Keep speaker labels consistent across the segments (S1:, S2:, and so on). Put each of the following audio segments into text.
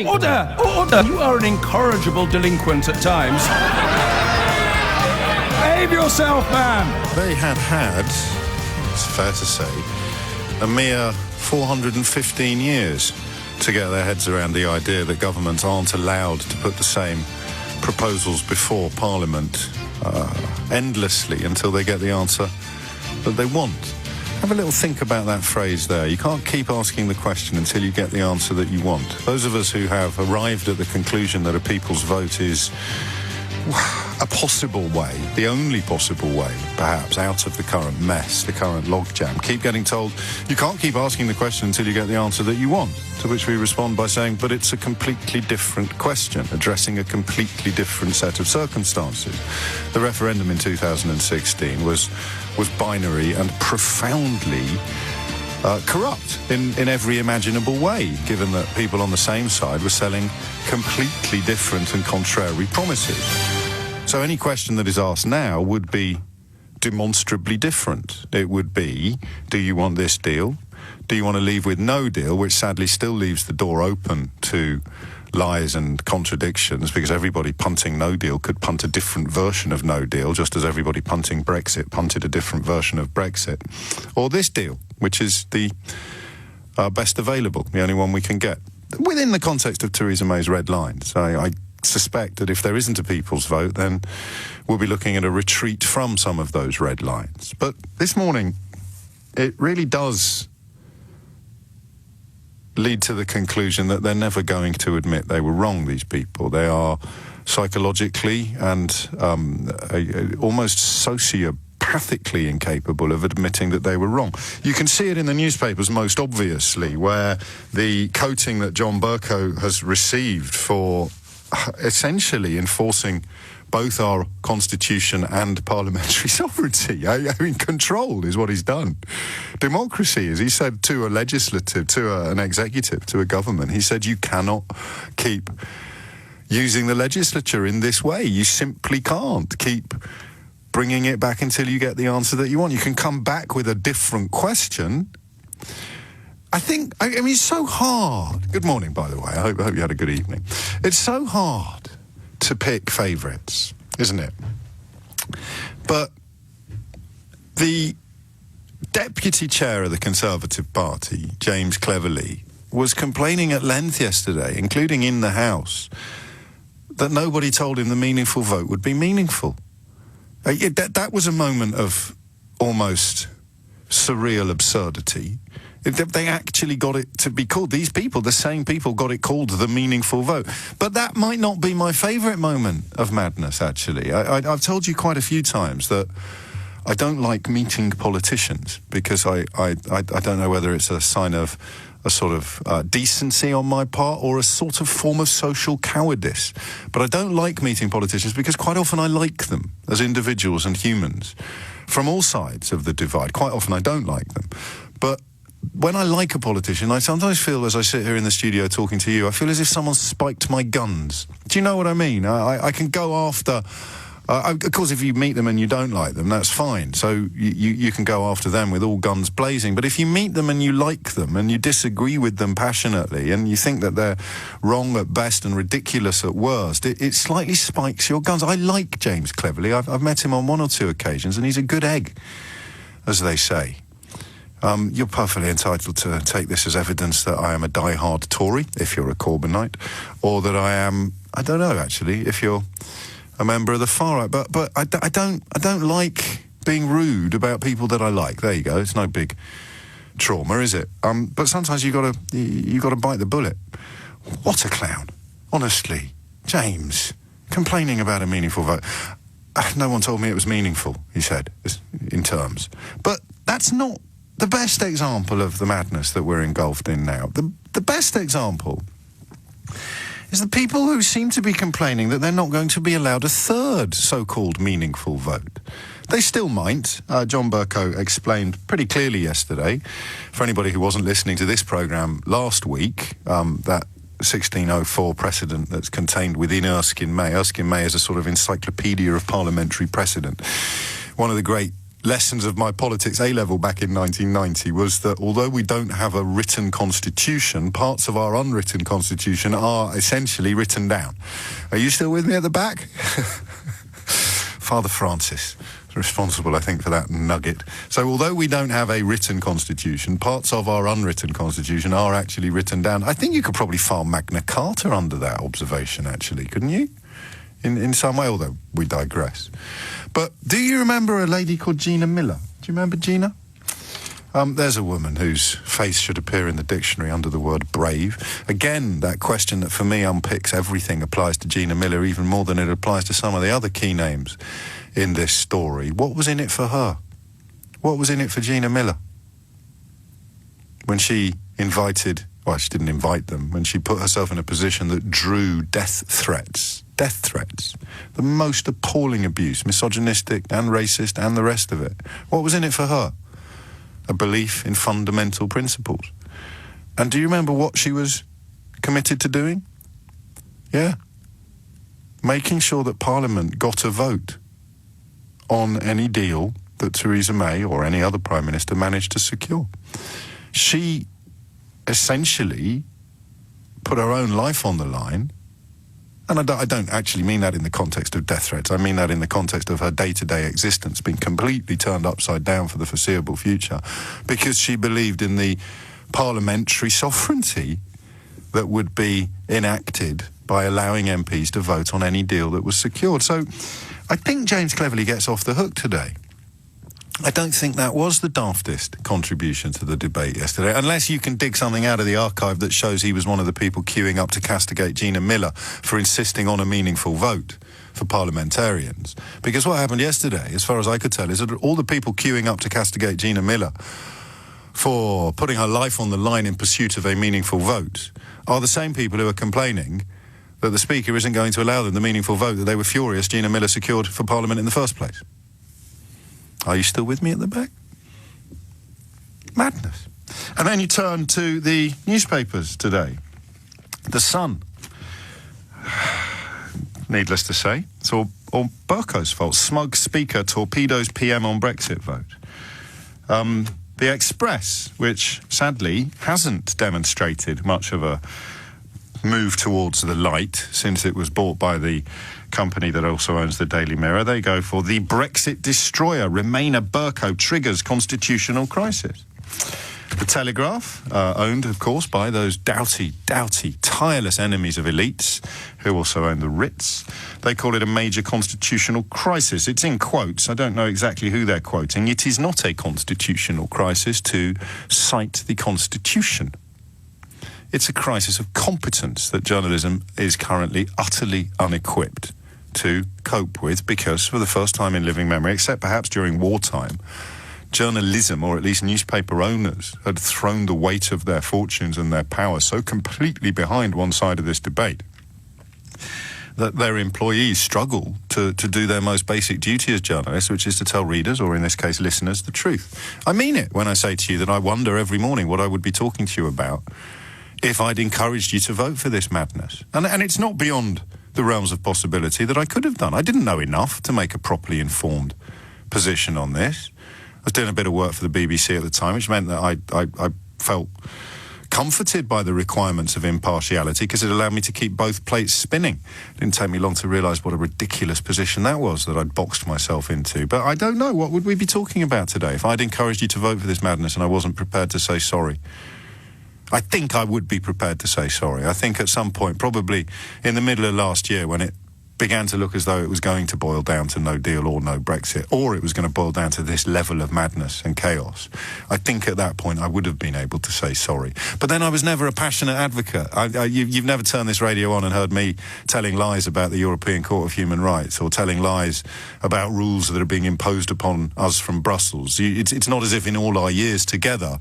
S1: Order! Order! You are an incorrigible delinquent at times. Behave yourself, man!
S2: They had, it's fair to say, a mere 415 years to get their heads around the idea that governments aren't allowed to put the same proposals before Parliament endlessly until they get the answer that they want. Have a little think about that phrase there. You can't keep asking the question until you get the answer that you want. Those of us who have arrived at the conclusion that a people's vote is a possible way, the only possible way, perhaps, out of the current mess, the current logjam, keep getting told, you can't keep asking the question until you get the answer that you want. To which we respond by saying, but it's a completely different question, addressing a completely different set of circumstances. The referendum in 2016 was binary and profoundly corrupt in every imaginable way, given that people on the same side were selling completely different and contrary promises. So any question that is asked now would be demonstrably different. It would be, do you want this deal? Do you want to leave with no deal, which sadly still leaves the door open to lies and contradictions, because everybody punting no deal could punt a different version of no deal, just as everybody punting Brexit punted a different version of Brexit. Or this deal, which is the best available, the only one we can get, within the context of Theresa May's red lines. I suspect that if there isn't a people's vote, then we'll be looking at a retreat from some of those red lines. But this morning, it really does lead to the conclusion that they're never going to admit they were wrong, these people. They are psychologically and almost sociopathically incapable of admitting that they were wrong. You can see it in the newspapers most obviously, where the coating that John Bercow has received for essentially enforcing both our constitution and parliamentary sovereignty. I mean, control is what he's done. Democracy, as he said to a legislative, to an executive, to a government, he said, you cannot keep using the legislature in this way. You simply can't keep bringing it back until you get the answer that you want. You can come back with a different question. I mean, it's so hard. Good morning, by the way. I hope you had a good evening. It's so hard to pick favourites, isn't it? But the deputy chair of the Conservative Party, James Cleverly, was complaining at length yesterday, including in the House, that nobody told him the meaningful vote would be meaningful. That was a moment of almost surreal absurdity. They actually got it to be called, these people, the same people, got it called the meaningful vote. But that might not be my favourite moment of madness, actually. I've told you quite a few times that I don't like meeting politicians because I don't know whether it's a sign of a sort of decency on my part or a sort of form of social cowardice. But I don't like meeting politicians because quite often I like them as individuals and humans from all sides of the divide. Quite often I don't like them. But when I like a politician, I sometimes feel, as I sit here in the studio talking to you, I feel as if someone spiked my guns. Do you know what I mean? I can go after... of course, if you meet them and you don't like them, that's fine. So you can go after them with all guns blazing. But if you meet them and you like them and you disagree with them passionately and you think that they're wrong at best and ridiculous at worst, it slightly spikes your guns. I like James Cleverly. I've met him on one or two occasions and he's a good egg, as they say. You're perfectly entitled to take this as evidence that I am a die-hard Tory, if you're a Corbynite, or that I am, I don't know actually, if you're a member of the far right. But I don't like being rude about people that I like. There you go. It's no big trauma, is it? But sometimes you gotta bite the bullet. What a clown, honestly, James, complaining about a meaningful vote. No one told me it was meaningful, he said, in terms. But that's not the best example of the madness that we're engulfed in now. The best example is the people who seem to be complaining that they're not going to be allowed a third so-called meaningful vote. They still might. John Bercow explained pretty clearly yesterday, for anybody who wasn't listening to this programme last week, that 1604 precedent that's contained within Erskine May. Erskine May is a sort of encyclopedia of parliamentary precedent. One of the great lessons of my politics A-level back in 1990 was that although we don't have a written constitution, parts of our unwritten constitution are essentially written down. Are you still with me at the back? Father Francis is responsible, I think, for that nugget. So although we don't have a written constitution, parts of our unwritten constitution are actually written down. I think you could probably file Magna Carta under that observation, actually, couldn't you? In some way, although we digress. But do you remember a lady called Gina Miller? Do you remember Gina? There's a woman whose face should appear in the dictionary under the word brave. Again, that question that for me unpicks everything applies to Gina Miller even more than it applies to some of the other key names in this story. What was in it for her? What was in it for Gina Miller? When she invited, well, she didn't invite them, when she put herself in a position that drew death threats, the most appalling abuse, misogynistic and racist and the rest of it. What was in it for her? A belief in fundamental principles. And do you remember what she was committed to doing? Yeah. Making sure that Parliament got a vote on any deal that Theresa May or any other Prime Minister managed to secure. She essentially put her own life on the line. And I don't actually mean that in the context of death threats. I mean that in the context of her day-to-day existence being completely turned upside down for the foreseeable future, because she believed in the parliamentary sovereignty that would be enacted by allowing MPs to vote on any deal that was secured. So I think James Cleverly gets off the hook today. I don't think that was the daftest contribution to the debate yesterday, unless you can dig something out of the archive that shows he was one of the people queuing up to castigate Gina Miller for insisting on a meaningful vote for parliamentarians. Because what happened yesterday, as far as I could tell, is that all the people queuing up to castigate Gina Miller for putting her life on the line in pursuit of a meaningful vote are the same people who are complaining that the Speaker isn't going to allow them the meaningful vote that they were furious Gina Miller secured for Parliament in the first place. Are you still with me at the back? Madness. And then you turn to the newspapers today. The Sun. Needless to say, it's all Burko's fault. Smug Speaker torpedoes PM on Brexit vote. The Express, which sadly hasn't demonstrated much of a move towards the light since it was bought by the company that also owns the Daily Mirror. They go for the Brexit destroyer. Remainer Burko triggers constitutional crisis. The Telegraph, owned, of course, by those doughty, tireless enemies of elites who also own the Ritz. They call it a major constitutional crisis. It's in quotes. I don't know exactly who they're quoting. It is not a constitutional crisis, to cite the Constitution. It's a crisis of competence that journalism is currently utterly unequipped to cope with, because for the first time in living memory, except perhaps during wartime, journalism, or at least newspaper owners, had thrown the weight of their fortunes and their power so completely behind one side of this debate that their employees struggle to do their most basic duty as journalists, which is to tell readers, or in this case listeners, the truth. I mean it when I say to you that I wonder every morning what I would be talking to you about if I'd encouraged you to vote for this madness. And it's not beyond the realms of possibility that I could have done. I didn't know enough to make a properly informed position on this. I was doing a bit of work for the BBC at the time, which meant that I felt comforted by the requirements of impartiality, because it allowed me to keep both plates spinning. It didn't take me long to realise what a ridiculous position that was that I'd boxed myself into. But I don't know, what would we be talking about today if I'd encouraged you to vote for this madness and I wasn't prepared to say sorry? I think I would be prepared to say sorry. I think at some point, probably in the middle of last year, when it began to look as though it was going to boil down to no deal or no Brexit, or it was going to boil down to this level of madness and chaos, I think at that point I would have been able to say sorry. But then I was never a passionate advocate. You've never turned this radio on and heard me telling lies about the European Court of Human Rights, or telling lies about rules that are being imposed upon us from Brussels. It's not as if in all our years together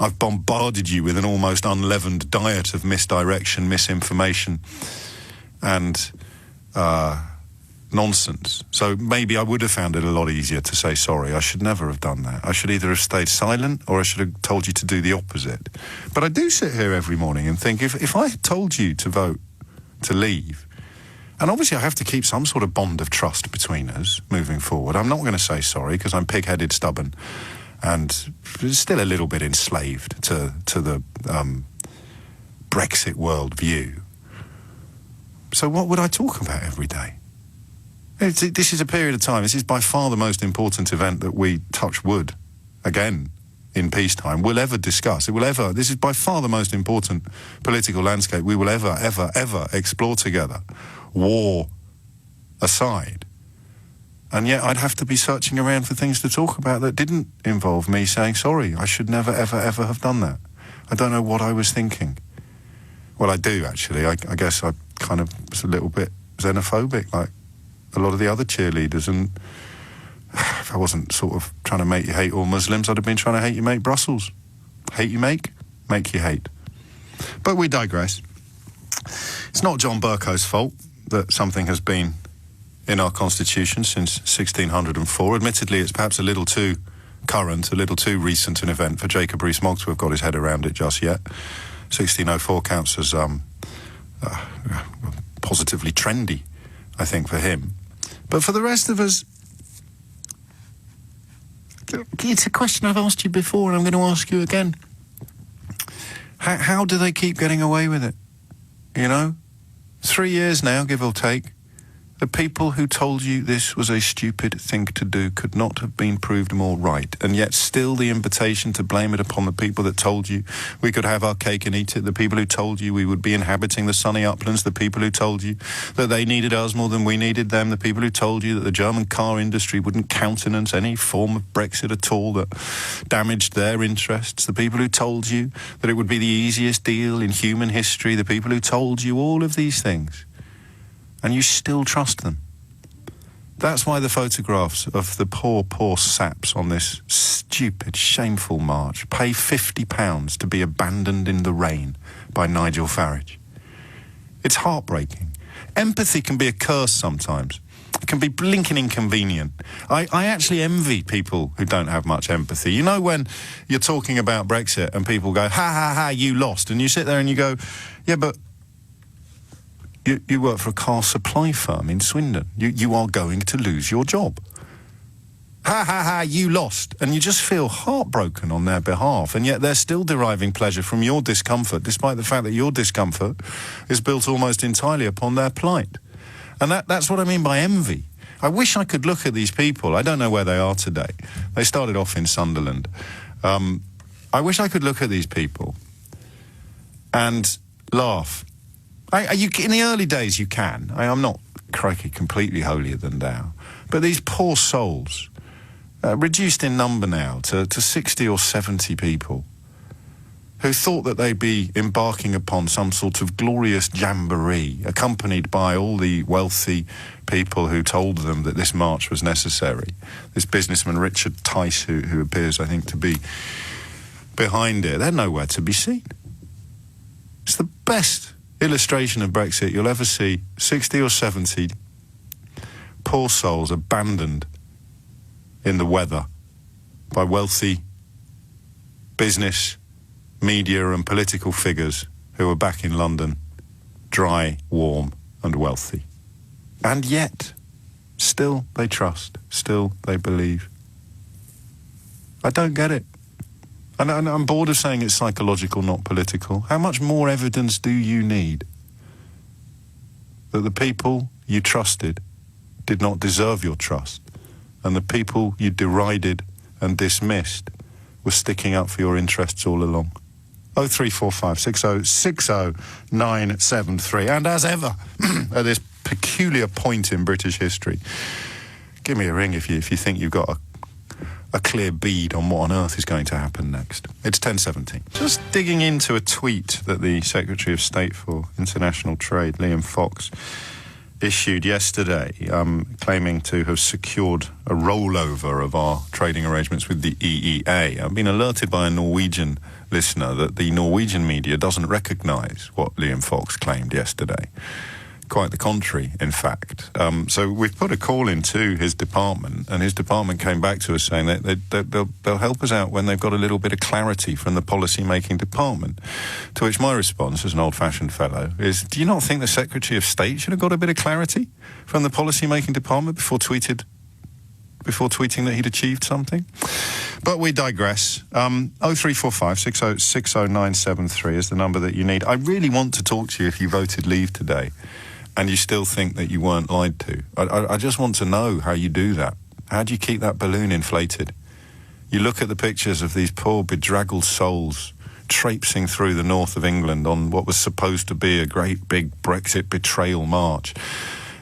S2: I've bombarded you with an almost unleavened diet of misdirection, misinformation, and nonsense. So maybe I would have found it a lot easier to say sorry. I should never have done that. I should either have stayed silent, or I should have told you to do the opposite. But I do sit here every morning and think, if I had told you to vote to leave, And obviously I have to keep some sort of bond of trust between us moving forward. I'm not going to say sorry because I'm pig-headed, stubborn, and still a little bit enslaved to the Brexit world view. So what would I talk about every day? This is a period of time. This is by far the most important event that we, touch wood, again, in peacetime, will ever discuss. This is by far the most important political landscape we will ever explore together. War aside. And yet I'd have to be searching around for things to talk about that didn't involve me saying, sorry, I should never, ever have done that. I don't know what I was thinking. Well, I do, actually. I guess I kind of was a little bit xenophobic, like a lot of the other cheerleaders. And if I wasn't sort of trying to make you hate all Muslims, I'd have been trying to hate you make Brussels. Hate you make you hate. But we digress. It's not John Bercow's fault that something has been in our constitution since 1604. Admittedly, it's perhaps a little too current, a little too recent an event for Jacob Rees-Mogg to have got his head around it just yet. 1604 counts as positively trendy, I think, for him. But for the rest of us, it's a question I've asked you before and I'm going to ask you again. How do they keep getting away with it? You know? 3 years now, give or take. The people who told you this was a stupid thing to do could not have been proved more right. And yet still the invitation to blame it upon the people that told you we could have our cake and eat it, the people who told you we would be inhabiting the sunny uplands, the people who told you that they needed us more than we needed them, the people who told you that the German car industry wouldn't countenance any form of Brexit at all that damaged their interests, the people who told you that it would be the easiest deal in human history, the people who told you all of these things. And you still trust them. That's why the photographs of the poor saps on this stupid, shameful march pay £50 to be abandoned in the rain by Nigel Farage. It's heartbreaking. Empathy can be a curse sometimes. It can be blinking inconvenient. I actually envy people who don't have much empathy. You know when you're talking about Brexit and people go, ha, you lost. And you sit there and you go, yeah, but you work for a car supply firm in Swindon. You are going to lose your job. Ha, you lost. And you just feel heartbroken on their behalf. And yet they're still deriving pleasure from your discomfort, despite the fact that your discomfort is built almost entirely upon their plight. And that's what I mean by envy. I wish I could look at these people. I don't know where they are today. They started off in Sunderland. I wish I could look at these people and laugh. In the early days, you can. I'm not, crikey, completely holier than thou. But these poor souls, reduced in number now to 60 or 70 people, who thought that they'd be embarking upon some sort of glorious jamboree, accompanied by all the wealthy people who told them that this march was necessary. This businessman, Richard Tice, who appears, I think, to be behind it, they're nowhere to be seen. It's the best illustration of Brexit you'll ever see. 60 or 70 poor souls abandoned in the weather by wealthy business, media and political figures who are back in London, dry, warm and wealthy. And yet, still they trust, still they believe. I don't get it. And I'm bored of saying it's psychological, not political. How much more evidence do you need that the people you trusted did not deserve your trust, and the people you derided and dismissed were sticking up for your interests all along? 0345 60 973. And as ever, at this peculiar point in British history, give me a ring if you think you've got a clear bead on what on earth is going to happen next. It's 10:17. Just digging into a tweet that the Secretary of State for International Trade, Liam Fox, issued yesterday, claiming to have secured a rollover of our trading arrangements with the EEA. I've been alerted by a Norwegian listener that the Norwegian media doesn't recognise what Liam Fox claimed yesterday. Quite the contrary, in fact. So we've put a call into his department, and his department came back to us saying that they'll help us out when they've got a little bit of clarity from the policy-making department. To which my response, as an old-fashioned fellow, is, do you not think the Secretary of State should have got a bit of clarity from the policy-making department before tweeting that he'd achieved something? But we digress. 0345 600973 is the number that you need. I really want to talk to you if you voted Leave today and you still think that you weren't lied to. I just want to know how you do that. How do you keep that balloon inflated? You look at the pictures of these poor bedraggled souls traipsing through the north of England on what was supposed to be a great big Brexit betrayal march.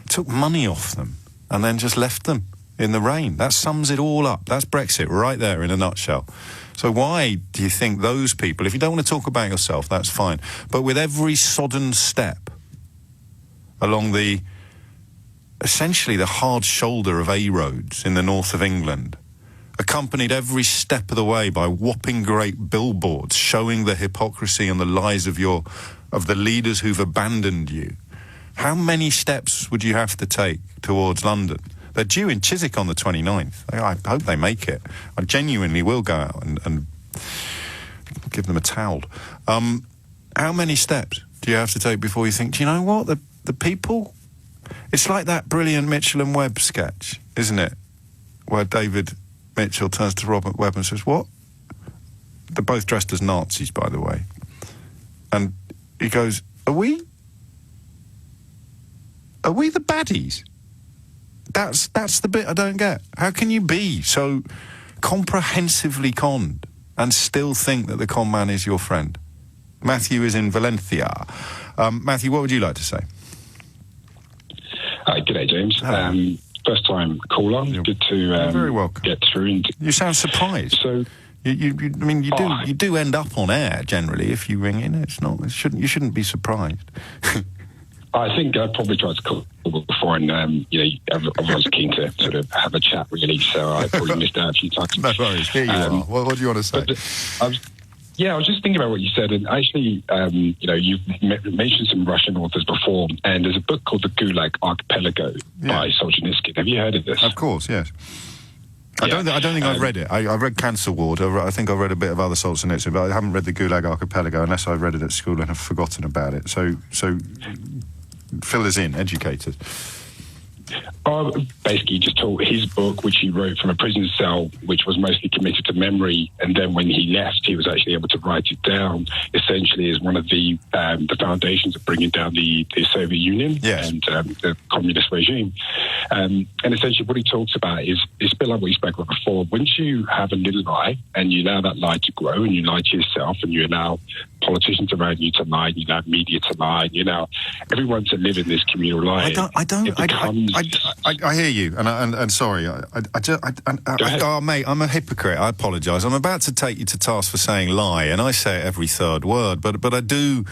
S2: Took money off them and then just left them in the rain. That sums it all up. That's Brexit right there in a nutshell. So why do you think those people, if you don't want to talk about yourself, that's fine, but with every sodden step along essentially the hard shoulder of A-roads in the north of England, accompanied every step of the way by whopping great billboards showing the hypocrisy and the lies of the leaders who've abandoned you, how many steps would you have to take towards London? They're due in Chiswick on the 29th. I hope they make it. I genuinely will go out and give them a towel. How many steps do you have to take before you think, do you know what, the people... It's like that brilliant Mitchell and Webb sketch, isn't it? Where David Mitchell turns to Robert Webb and says, what? They're both dressed as Nazis, by the way. And he goes, Are we the baddies? That's the bit I don't get. How can you be so comprehensively conned and still think that the con man is your friend? Matthew is in Valencia. Matthew, what would you like to say?
S3: G'day, James. First time caller. Good to
S2: you're very welcome.
S3: Get through. You
S2: sound surprised.
S3: So,
S2: you do end up on air generally if you ring in. You shouldn't be surprised.
S3: I think I probably tried to call before, and everyone's keen to sort of have a chat, really. So I probably missed out a few times.
S2: No worries. Here you are. What do you want to say?
S3: I was just thinking about what you said, and actually, you've mentioned some Russian authors before, and there's a book called The Gulag Archipelago by Solzhenitsyn. Have you heard of this?
S2: Of course, yes. I don't think I've read it. I read Cancer Ward. I think I've read a bit of other Solzhenitsyn, but I haven't read The Gulag Archipelago unless I read it at school and have forgotten about it. So fill us in, educate us.
S3: Basically, just told his book, which he wrote from a prison cell, which was mostly committed to memory, and then when he left, he was actually able to write it down. Essentially, as one of the foundations of bringing down the Soviet Union and the communist regime. And essentially, what he talks about is it's a bit like what you spoke about before. Once you have a little lie and you allow that lie to grow, and you lie to yourself, and you allow politicians around you to lie, and you allow media to lie, and you allow everyone to live in this communal lie.
S2: I hear you, and sorry, mate, I'm a hypocrite. I apologise. I'm about to take you to task for saying lie, and I say it every third word. But I do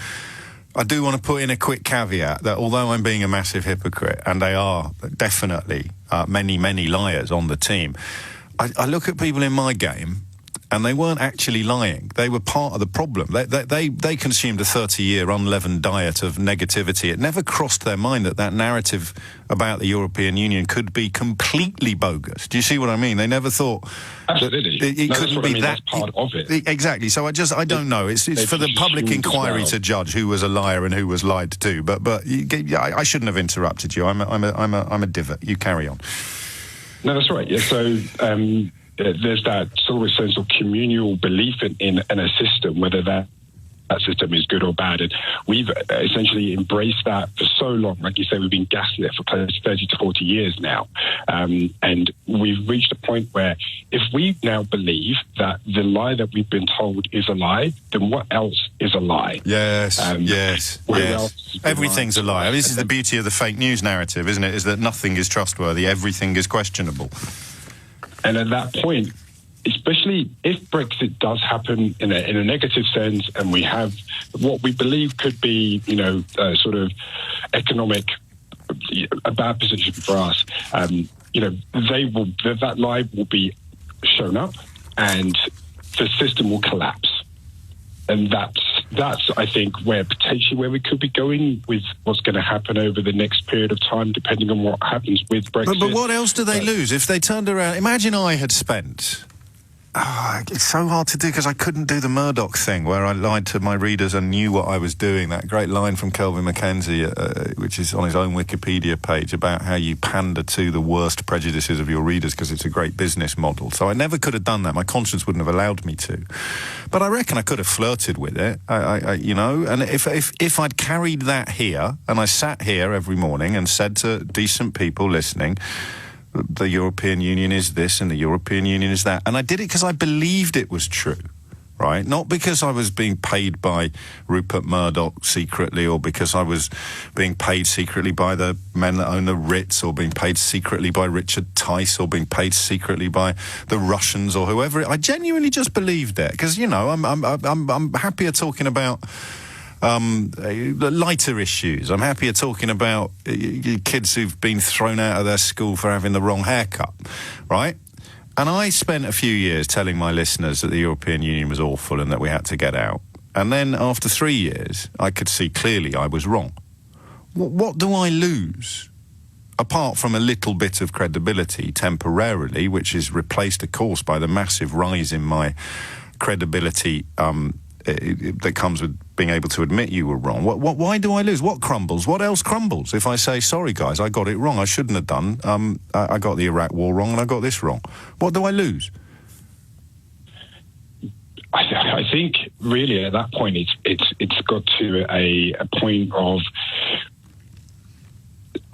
S2: want to put in a quick caveat that although I'm being a massive hypocrite, and they are definitely many liars on the team, I look at people in my game. And they weren't actually lying. They were part of the problem. They consumed a 30-year unleavened diet of negativity. It never crossed their mind that narrative about the European Union could be completely bogus. Do you see what I mean? They never thought
S3: Absolutely.
S2: it couldn't be that.
S3: That's part of it.
S2: Exactly. So I don't know. It's for the public inquiry to judge who was a liar and who was lied to. But I shouldn't have interrupted you. I'm a divot. You carry on.
S3: No, that's right. Yeah. So. There's that sort of sense of communal belief in a system, whether that system is good or bad. And we've essentially embraced that for so long. Like you say, we've been gaslit for close to 30 to 40 years now. And we've reached a point where if we now believe that the lie that we've been told is a lie, then what else is a lie?
S2: Yes. Everything's a lie. This is the beauty of the fake news narrative, isn't it? Is that nothing is trustworthy, everything is questionable.
S3: And at that point, especially if Brexit does happen in a negative sense, and we have what we believe could be, sort of economic, a bad position for us, that lie will be shown up, and the system will collapse, and that's that's, I think, where we could be going with what's going to happen over the next period of time, depending on what happens with Brexit.
S2: But what else do they lose if they turned around? Imagine I had spent... it's so hard to do because I couldn't do the Murdoch thing where I lied to my readers and knew what I was doing. That great line from Kelvin Mackenzie, which is on his own Wikipedia page, about how you pander to the worst prejudices of your readers because it's a great business model. So I never could have done that. My conscience wouldn't have allowed me to. But I reckon I could have flirted with it, you know. And if I'd carried that here and I sat here every morning and said to decent people listening, the European Union is this and the European Union is that. And I did it because I believed it was true, right? Not because I was being paid by Rupert Murdoch secretly, or because I was being paid secretly by the men that own the Ritz, or being paid secretly by Richard Tice, or being paid secretly by the Russians or whoever. I genuinely just believed it because, you know, I'm happier talking about lighter issues. I'm happier talking about kids who've been thrown out of their school for having the wrong haircut, right? And I spent a few years telling my listeners that the European Union was awful and that we had to get out. And then after 3 years, I could see clearly I was wrong. What do I lose? Apart from a little bit of credibility temporarily, which is replaced, of course, by the massive rise in my credibility that comes with being able to admit you were wrong. Why do I lose? What crumbles? What else crumbles? If I say, sorry, guys, I got it wrong, I shouldn't have done. I got the Iraq war wrong and I got this wrong. What do I lose?
S3: I think really at that point it's got to a point of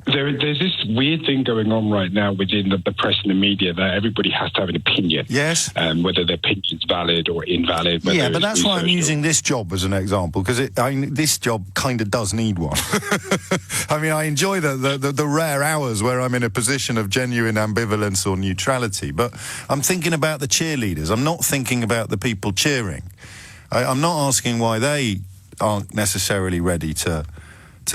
S3: there's this weird thing going on right now within the press and the media that everybody has to have an opinion.
S2: Yes.
S3: Whether their opinion's valid or invalid.
S2: Yeah, but that's why I'm using this job as an example, because this job kind of does need one. I mean, I enjoy the rare hours where I'm in a position of genuine ambivalence or neutrality, but I'm thinking about the cheerleaders. I'm not thinking about the people cheering. I'm not asking why they aren't necessarily ready to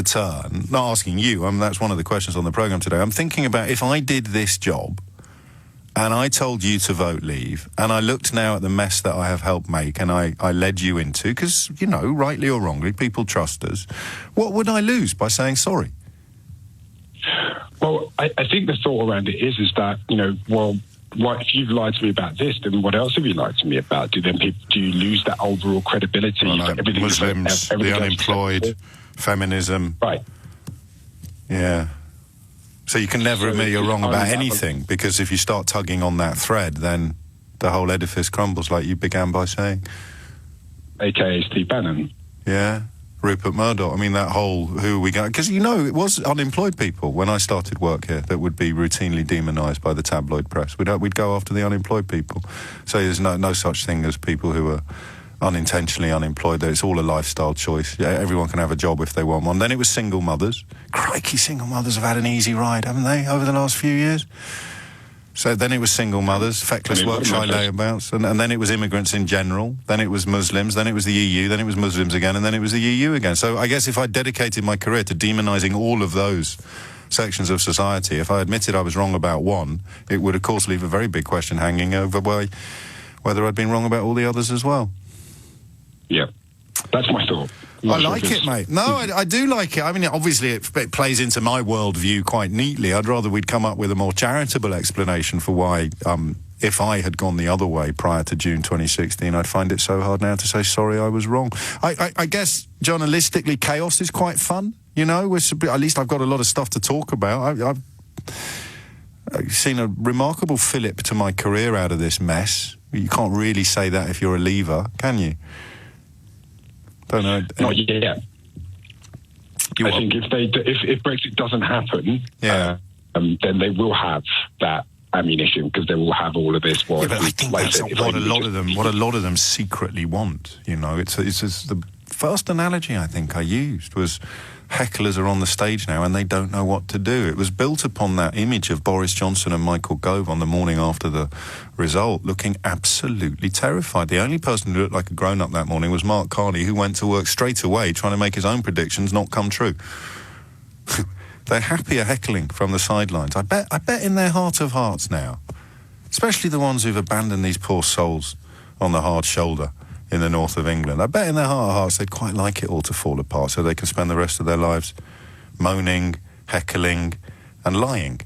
S2: turn. Not asking you. That's one of the questions on the programme today. I'm thinking about if I did this job and I told you to vote Leave and I looked now at the mess that I have helped make and I led you into, because, you know, rightly or wrongly, people trust us, what would I lose by saying sorry?
S3: Well, I think the thought around it is that, you know, well, if you've lied to me about this, then what else have you lied to me about? Do you lose that overall credibility?
S2: Well, no, Muslims, the unemployed, feminism.
S3: Right.
S2: Yeah. So you can never admit you're wrong about anything, because if you start tugging on that thread, then the whole edifice crumbles, like you began by saying.
S3: AKA Steve Bannon.
S2: Yeah. Rupert Murdoch. I mean, that whole who we got, because, you know, it was unemployed people when I started work here that would be routinely demonised by the tabloid press. We'd go after the unemployed people. So there's no such thing as people who are unintentionally unemployed. It's all a lifestyle choice. Yeah, everyone can have a job if they want one. Then it was single mothers. Crikey, single mothers have had an easy ride, haven't they, over the last few years? So then it was single mothers, feckless work shy layabouts, and then it was immigrants in general, then it was Muslims, then it was the EU, then it was Muslims again, and then it was the EU again. So I guess if I dedicated my career to demonising all of those sections of society, if I admitted I was wrong about one, it would, of course, leave a very big question hanging over whether I'd been wrong about all the others as well.
S3: Yeah, that's my thought.
S2: I like it, mate. No, I do like it. I mean, obviously, it plays into my worldview quite neatly. I'd rather we'd come up with a more charitable explanation for why, if I had gone the other way prior to June 2016, I'd find it so hard now to say, sorry, I was wrong. I guess, journalistically, chaos is quite fun, you know? At least I've got a lot of stuff to talk about. I've seen a remarkable fillip to my career out of this mess. You can't really say that if you're a leaver, can you? Don't know.
S3: Not yet. I think if Brexit doesn't happen, then they will have that ammunition, because they will have all of this.
S2: But I think that's what a lot of them secretly want. You know, it's the first analogy I think I used was hecklers are on the stage now and they don't know what to do. It was built upon that image of Boris Johnson and Michael Gove on the morning after the result, looking absolutely terrified. The only person who looked like a grown-up that morning was Mark Carney, who went to work straight away trying to make his own predictions not come true. They're happier heckling from the sidelines. I bet in their heart of hearts now, especially the ones who've abandoned these poor souls on the hard shoulder in the north of England. I bet in their heart of hearts they'd quite like it all to fall apart so they can spend the rest of their lives moaning, heckling and lying,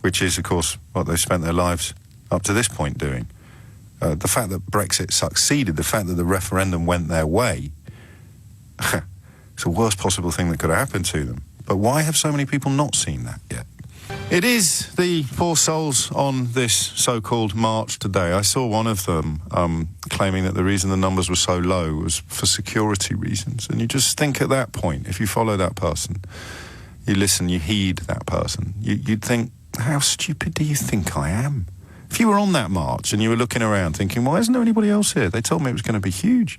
S2: which is, of course, what they've spent their lives up to this point doing. The fact that Brexit succeeded, the fact that the referendum went their way, it's the worst possible thing that could have happened to them. But why have so many people not seen that yet? It is the poor souls on this so-called march today. I saw one of them claiming that the reason the numbers were so low was for security reasons. And you just think at that point, if you follow that person, you listen, you heed that person, you'd think, how stupid do you think I am? If you were on that march and you were looking around thinking, why isn't there anybody else here? They told me it was going to be huge.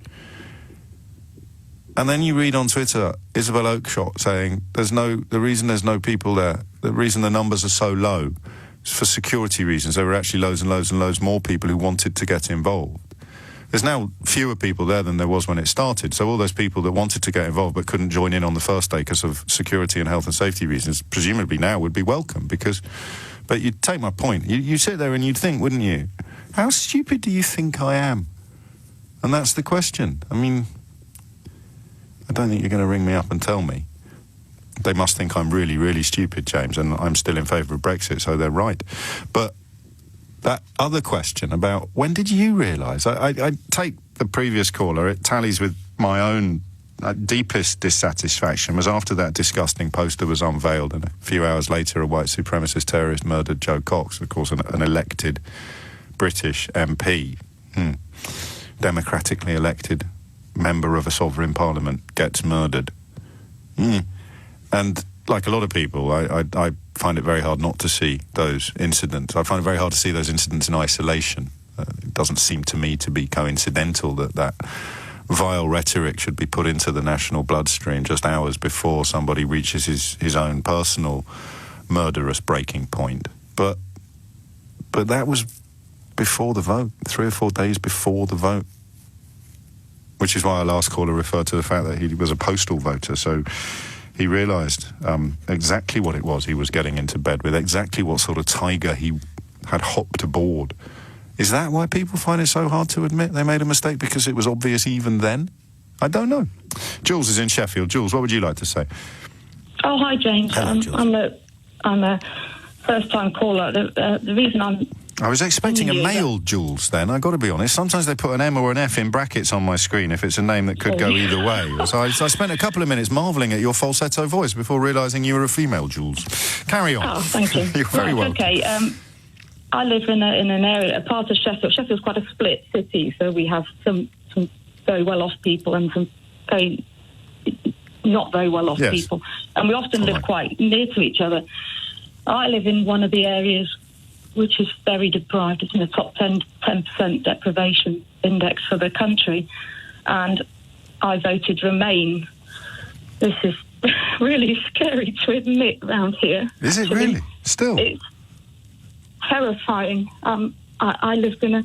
S2: And then you read on Twitter, Isabel Oakeshott saying, the reason there's no people there, the reason the numbers are so low is for security reasons. There were actually loads and loads and loads more people who wanted to get involved. There's now fewer people there than there was when it started. So all those people that wanted to get involved but couldn't join in on the first day because of security and health and safety reasons, presumably now would be welcome because... But you'd take my point. You sit there and you'd think, wouldn't you, how stupid do you think I am? And that's the question. I mean, I don't think you're going to ring me up and tell me. They must think I'm really, really stupid, James, and I'm still in favour of Brexit, so they're right. But that other question about when did you realise? I take the previous caller, it tallies with my own deepest dissatisfaction was after that disgusting poster was unveiled and a few hours later a white supremacist terrorist murdered Joe Cox, of course an elected British MP, democratically elected member of a sovereign parliament gets murdered. And like a lot of people, I find it very hard not to see those incidents. I find it very hard to see those incidents in isolation. It doesn't seem to me to be coincidental that vile rhetoric should be put into the national bloodstream just hours before somebody reaches his own personal murderous breaking point. But that was before the vote, 3 or 4 days before the vote, which is why our last caller referred to the fact that he was a postal voter, so he realised exactly what it was he was getting into bed with, exactly what sort of tiger he had hopped aboard. Is that why people find it so hard to admit they made a mistake, because it was obvious even then? I don't know. Jules is in Sheffield. Jules, what would you like to say?
S4: Oh, hi, James.
S2: Hello, Jules.
S4: I'm a first-time caller. The reason
S2: I was expecting a male Jules then, I've got to be honest. Sometimes they put an M or an F in brackets on my screen if it's a name that could go either way. So I spent a couple of minutes marvelling at your falsetto voice before realising you were a female Jules. Carry on.
S4: Oh, thank you.
S2: You're very welcome.
S4: Okay. I live in an area, a part of Sheffield. Sheffield's quite a split city, so we have some very well-off people and some very not very well-off people. And we often live quite near to each other. I live in one of the areas which is very deprived. It's in the top 10% deprivation index for the country. And I voted Remain. This is really scary to admit around here.
S2: Is it really? Still?
S4: It's terrifying. I lived in a...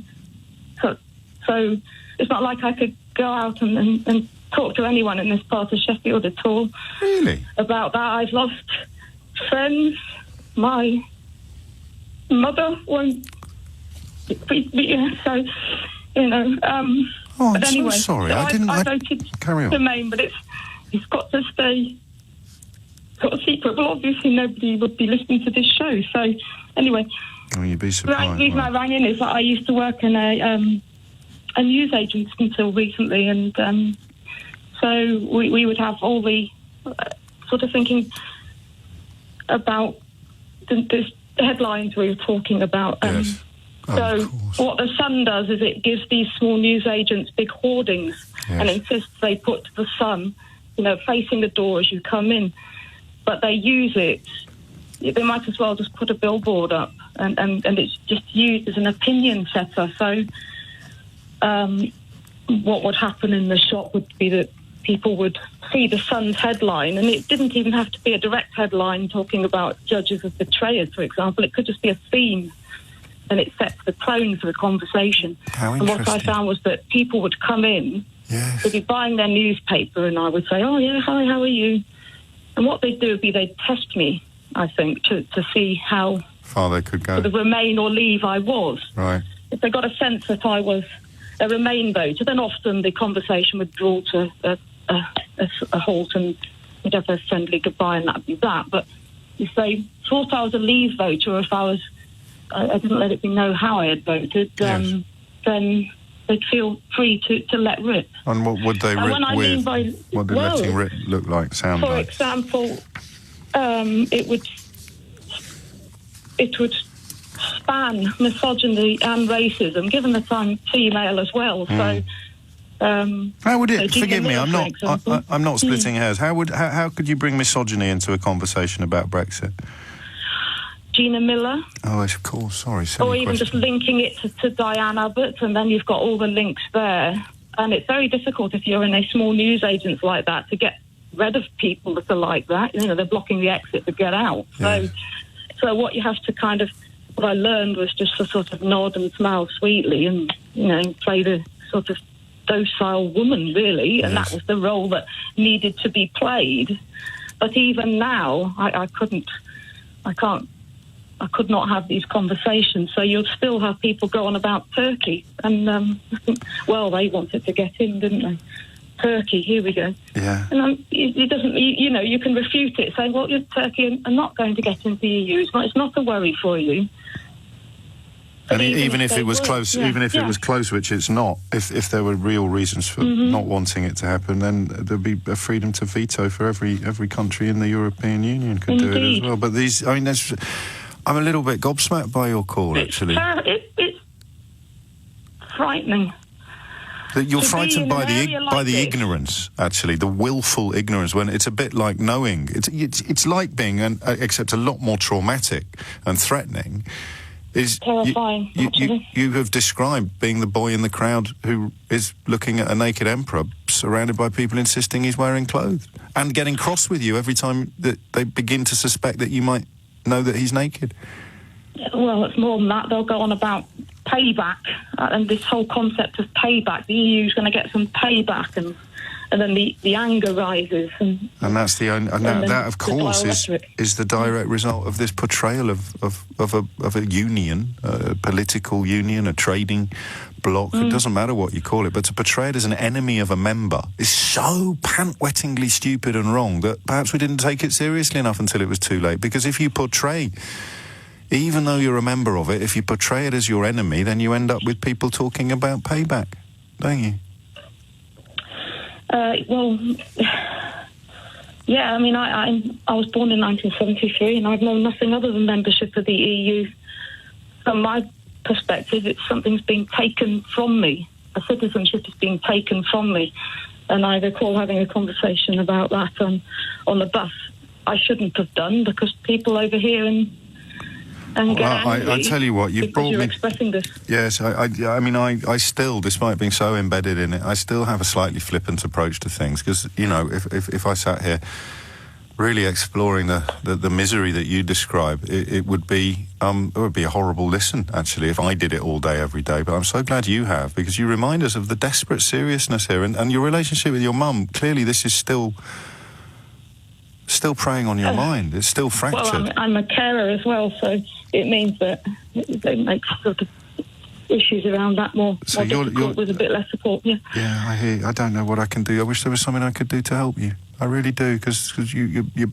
S4: So it's not like I could go out and talk to anyone in this part of Sheffield at all.
S2: Really?
S4: About that. I've lost friends. My mother won't... So, you know...
S2: I'm
S4: but anyway,
S2: so sorry.
S4: So
S2: I
S4: voted
S2: carry on.
S4: Remain, but it's got to stay sort of secret. Well, obviously nobody would be listening to this show. So anyway,
S2: you'd be surprised.
S4: The reason I rang in is that I used to work in a newsagent until recently, and so we would have all the sort of thinking about the headlines we were talking about.
S2: Yes.
S4: So what the Sun does is it gives these small newsagents big hoardings and insists they put the Sun, facing the door as you come in. But they use it. They might as well just put a billboard up, and it's just used as an opinion setter. So what would happen in the shop would be that people would see the Sun's headline, and it didn't even have to be a direct headline talking about judges as betrayers, for example. It could just be a theme. And it sets the tone for the conversation.
S2: How
S4: and
S2: interesting.
S4: what I found was that people would come in,
S2: yes.
S4: they'd be buying their newspaper, and I would say, oh, yeah, hi, how are you? And what they'd do would be they'd test me, I think, to see how
S2: far they could go.
S4: the Remain or Leave I was.
S2: Right.
S4: If they got a sense that I was a Remain voter, then often the conversation would draw to a halt and we'd have a friendly goodbye, and that'd be that. But if they thought I was a Leave voter, or if I didn't let it be known how I had voted, then they'd feel free to let rip.
S2: And what would they rip with? What did letting rip look like, sound
S4: like?
S2: For
S4: example, it would span misogyny and racism, given that I'm female as well. So,
S2: how would it? Forgive me, I'm not splitting hairs. How could you bring misogyny into a conversation about Brexit?
S4: Gina Miller.
S2: Oh, of course. Sorry.
S4: Or even just linking it to Diane Abbott, and then you've got all the links there. And it's very difficult if you're in a small news agency like that to get rid of people that are like that. You know, they're blocking the exit to get out. Yeah. So what you have to what I learned was just to sort of nod and smile sweetly and, play the sort of docile woman, really. And that was the role that needed to be played. But even now, I could not have these conversations. So you'll still have people go on about Turkey. And, well, they wanted to get in, didn't they? Turkey, here we go.
S2: Yeah.
S4: And it doesn't, you can refute it, saying, well, Turkey are not going to get into the EU. It's not a worry for you.
S2: And even if it was close, it was close, which it's not, if there were real reasons for not wanting it to happen, then there'd be a freedom to veto for every country in the European Union could do it as well. But I'm a little bit gobsmacked by your call, actually.
S4: It's frightening.
S2: That you're frightened by the ignorance, actually, the willful ignorance. When it's a bit like knowing, it's like being, except a lot more traumatic and threatening. Is
S4: terrifying.
S2: You have described being the boy in the crowd who is looking at a naked emperor surrounded by people insisting he's wearing clothes and getting cross with you every time that they begin to suspect that you might know that he's naked.
S4: Well, it's more than that. They'll go on about payback and this whole concept of payback. The EU's going to get some payback, and then the anger rises. And that's the only. And
S2: that of course, is the direct result of this portrayal of a union, a political union, a trading bloc. It doesn't matter what you call it, but to portray it as an enemy of a member is so pant-wettingly stupid and wrong that perhaps we didn't take it seriously enough until it was too late. Because if you portray, even though you're a member of it, if you portray it as your enemy, then you end up with people talking about payback, don't you?
S4: Well, yeah, I mean, I was born in 1973 and I've known nothing other than membership of the EU. From my perspective, something's being taken from me. A citizenship is being taken from me. And I recall having a conversation about that on the bus. I shouldn't have done, because people over here and get angry.
S2: I tell you what, you've brought me
S4: expressing this.
S2: Yes, I mean, I still, despite being so embedded in it, I still have a slightly flippant approach to things, because if I sat here really exploring the misery that you describe, it would be a horrible listen, actually, if I did it all day every day. But I'm so glad you have, because you remind us of the desperate seriousness here, and your relationship with your mum. Clearly, this is still preying on your mind. It's still fractured.
S4: Well, I'm a carer as well, so it means that they make sort of issues around that more difficult with a bit less support. Yeah.
S2: Yeah, I hear. I don't know what I can do. I wish there was something I could do to help you. I really do, because you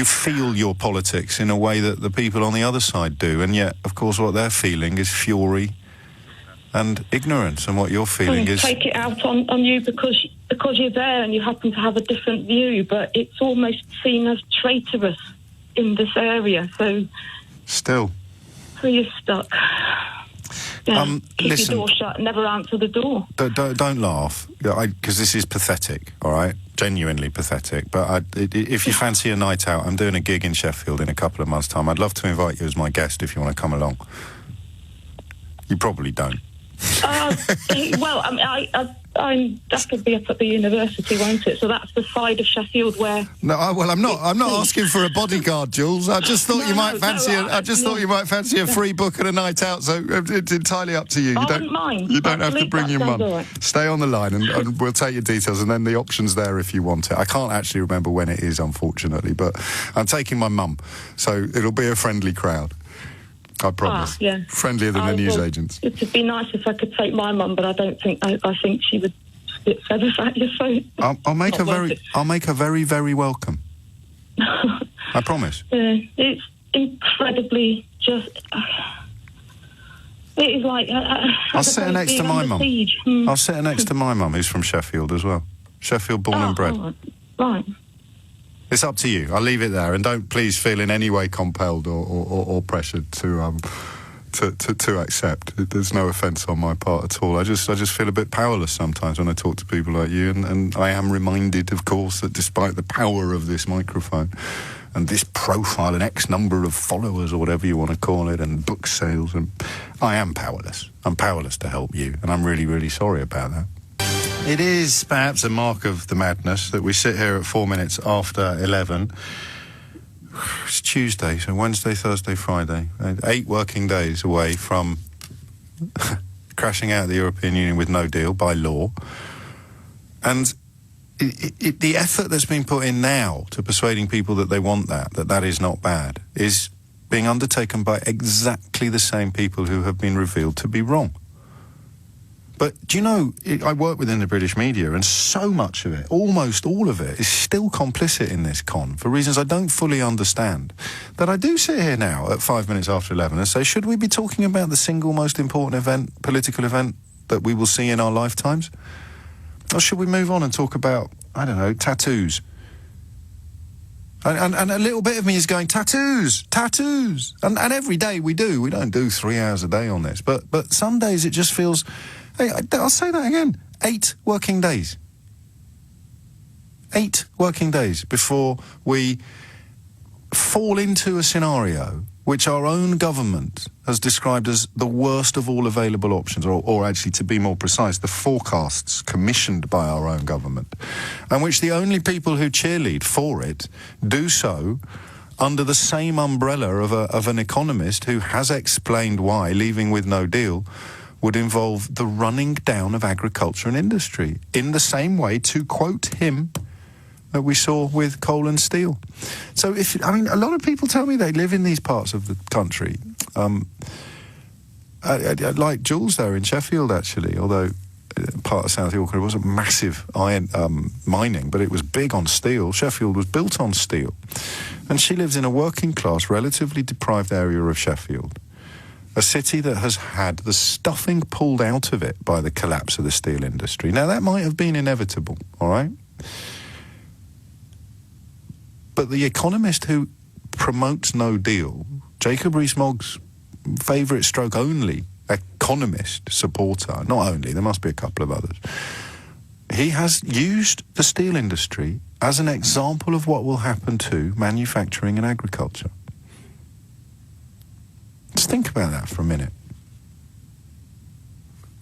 S2: feel your politics in a way that the people on the other side do, and yet, of course, what they're feeling is fury and ignorance, and what you're feeling is
S4: take it out on you because you're there and you happen to have a different view, but it's almost seen as traitorous in this area. So you're stuck. Yeah, keep your door shut, never answer the door.
S2: Don't laugh, because this is pathetic, all right? Genuinely pathetic. But if you fancy a night out, I'm doing a gig in Sheffield in a couple of months' time. I'd love to invite you as my guest if you want to come along. You probably don't.
S4: Well, I mean, that could be up at the university, won't it? So that's the side of Sheffield where. No,
S2: I'm not asking for a bodyguard, Jules. I just thought you might fancy. I just thought you might fancy a free book and a night out. So it's entirely up to you.
S4: I wouldn't mind.
S2: You don't have to bring your mum.
S4: Right.
S2: Stay on the line, and we'll take your details, and then the option's there if you want it. I can't actually remember when it is, unfortunately, but I'm taking my mum, so it'll be a friendly crowd. I promise.
S4: Yeah.
S2: Friendlier than the newsagents.
S4: It'd be nice if I could take my mum, but I don't think. I think she would spit feathers at you. So
S2: I'll make her very, very welcome. I promise.
S4: It's incredibly just. It is like.
S2: I'll sit her next to my mum. I'll sit her next to my mum, who's from Sheffield as well. Sheffield born and bred.
S4: Right.
S2: It's up to you. I'll leave it there, and don't please feel in any way compelled or pressured to accept. There's no offence on my part at all. I just feel a bit powerless sometimes when I talk to people like you, and I am reminded, of course, that despite the power of this microphone and this profile and X number of followers or whatever you want to call it, and book sales, and I am powerless. I'm powerless to help you, and I'm really, really sorry about that. It is perhaps a mark of the madness that we sit here at 4 minutes after 11. It's Tuesday, so Wednesday, Thursday, Friday. 8 working days away from crashing out of the European Union with no deal by law. And the effort that's been put in now to persuading people that they want that is not bad, is being undertaken by exactly the same people who have been revealed to be wrong. But do you know, I work within the British media, and so much of it, almost all of it, is still complicit in this con for reasons I don't fully understand. That I do sit here now at 5 minutes after 11 and say, should we be talking about the single most important political event that we will see in our lifetimes? Or should we move on and talk about, I don't know, tattoos? And a little bit of me is going, tattoos. And every day we don't do 3 hours a day on this. But some days it just feels... Hey, I'll say that again. 8 working days. 8 working days before we fall into a scenario which our own government has described as the worst of all available options, or actually, to be more precise, the forecasts commissioned by our own government, and which the only people who cheerlead for it do so under the same umbrella of an economist who has explained why leaving with no deal would involve the running down of agriculture and industry, in the same way, to quote him, that we saw with coal and steel. So, a lot of people tell me they live in these parts of the country. Like Jules there in Sheffield, actually, although part of South Yorkshire wasn't massive iron mining, but it was big on steel. Sheffield was built on steel. And she lives in a working class, relatively deprived area of Sheffield. A city that has had the stuffing pulled out of it by the collapse of the steel industry. Now, that might have been inevitable, all right? But the economist who promotes no deal, Jacob Rees-Mogg's favourite stroke only economist supporter, not only, there must be a couple of others, he has used the steel industry as an example of what will happen to manufacturing and agriculture. Just think about that for a minute.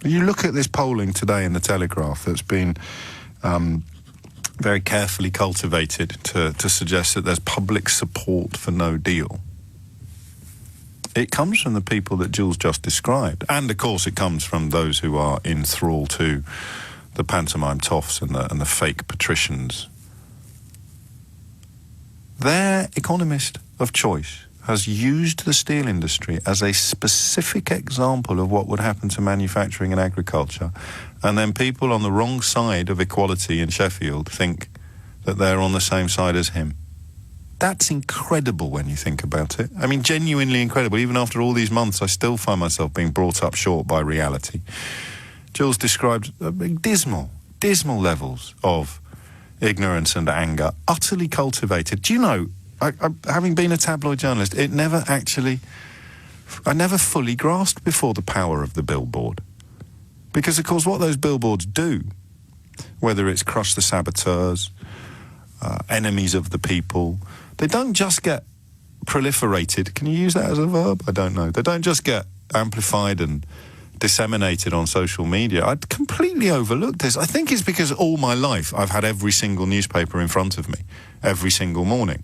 S2: You look at this polling today in the Telegraph that's been very carefully cultivated to suggest that there's public support for no deal. It comes from the people that Jules just described. And, of course, it comes from those who are in thrall to the pantomime toffs and the fake patricians. Their economist of choice has used the steel industry as a specific example of what would happen to manufacturing and agriculture, and then people on the wrong side of equality in Sheffield think that they're on the same side as him. That's incredible when you think about it. I mean, genuinely incredible. Even after all these months, I still find myself being brought up short by reality. Jules described dismal levels of ignorance and anger, utterly cultivated. Do you know, I, having been a tabloid journalist, I never fully grasped before the power of the billboard. Because, of course, what those billboards do, whether it's crush the saboteurs, enemies of the people, they don't just get proliferated. Can you use that as a verb? I don't know. They don't just get amplified and disseminated on social media. I'd completely overlooked this. I think it's because all my life I've had every single newspaper in front of me, every single morning.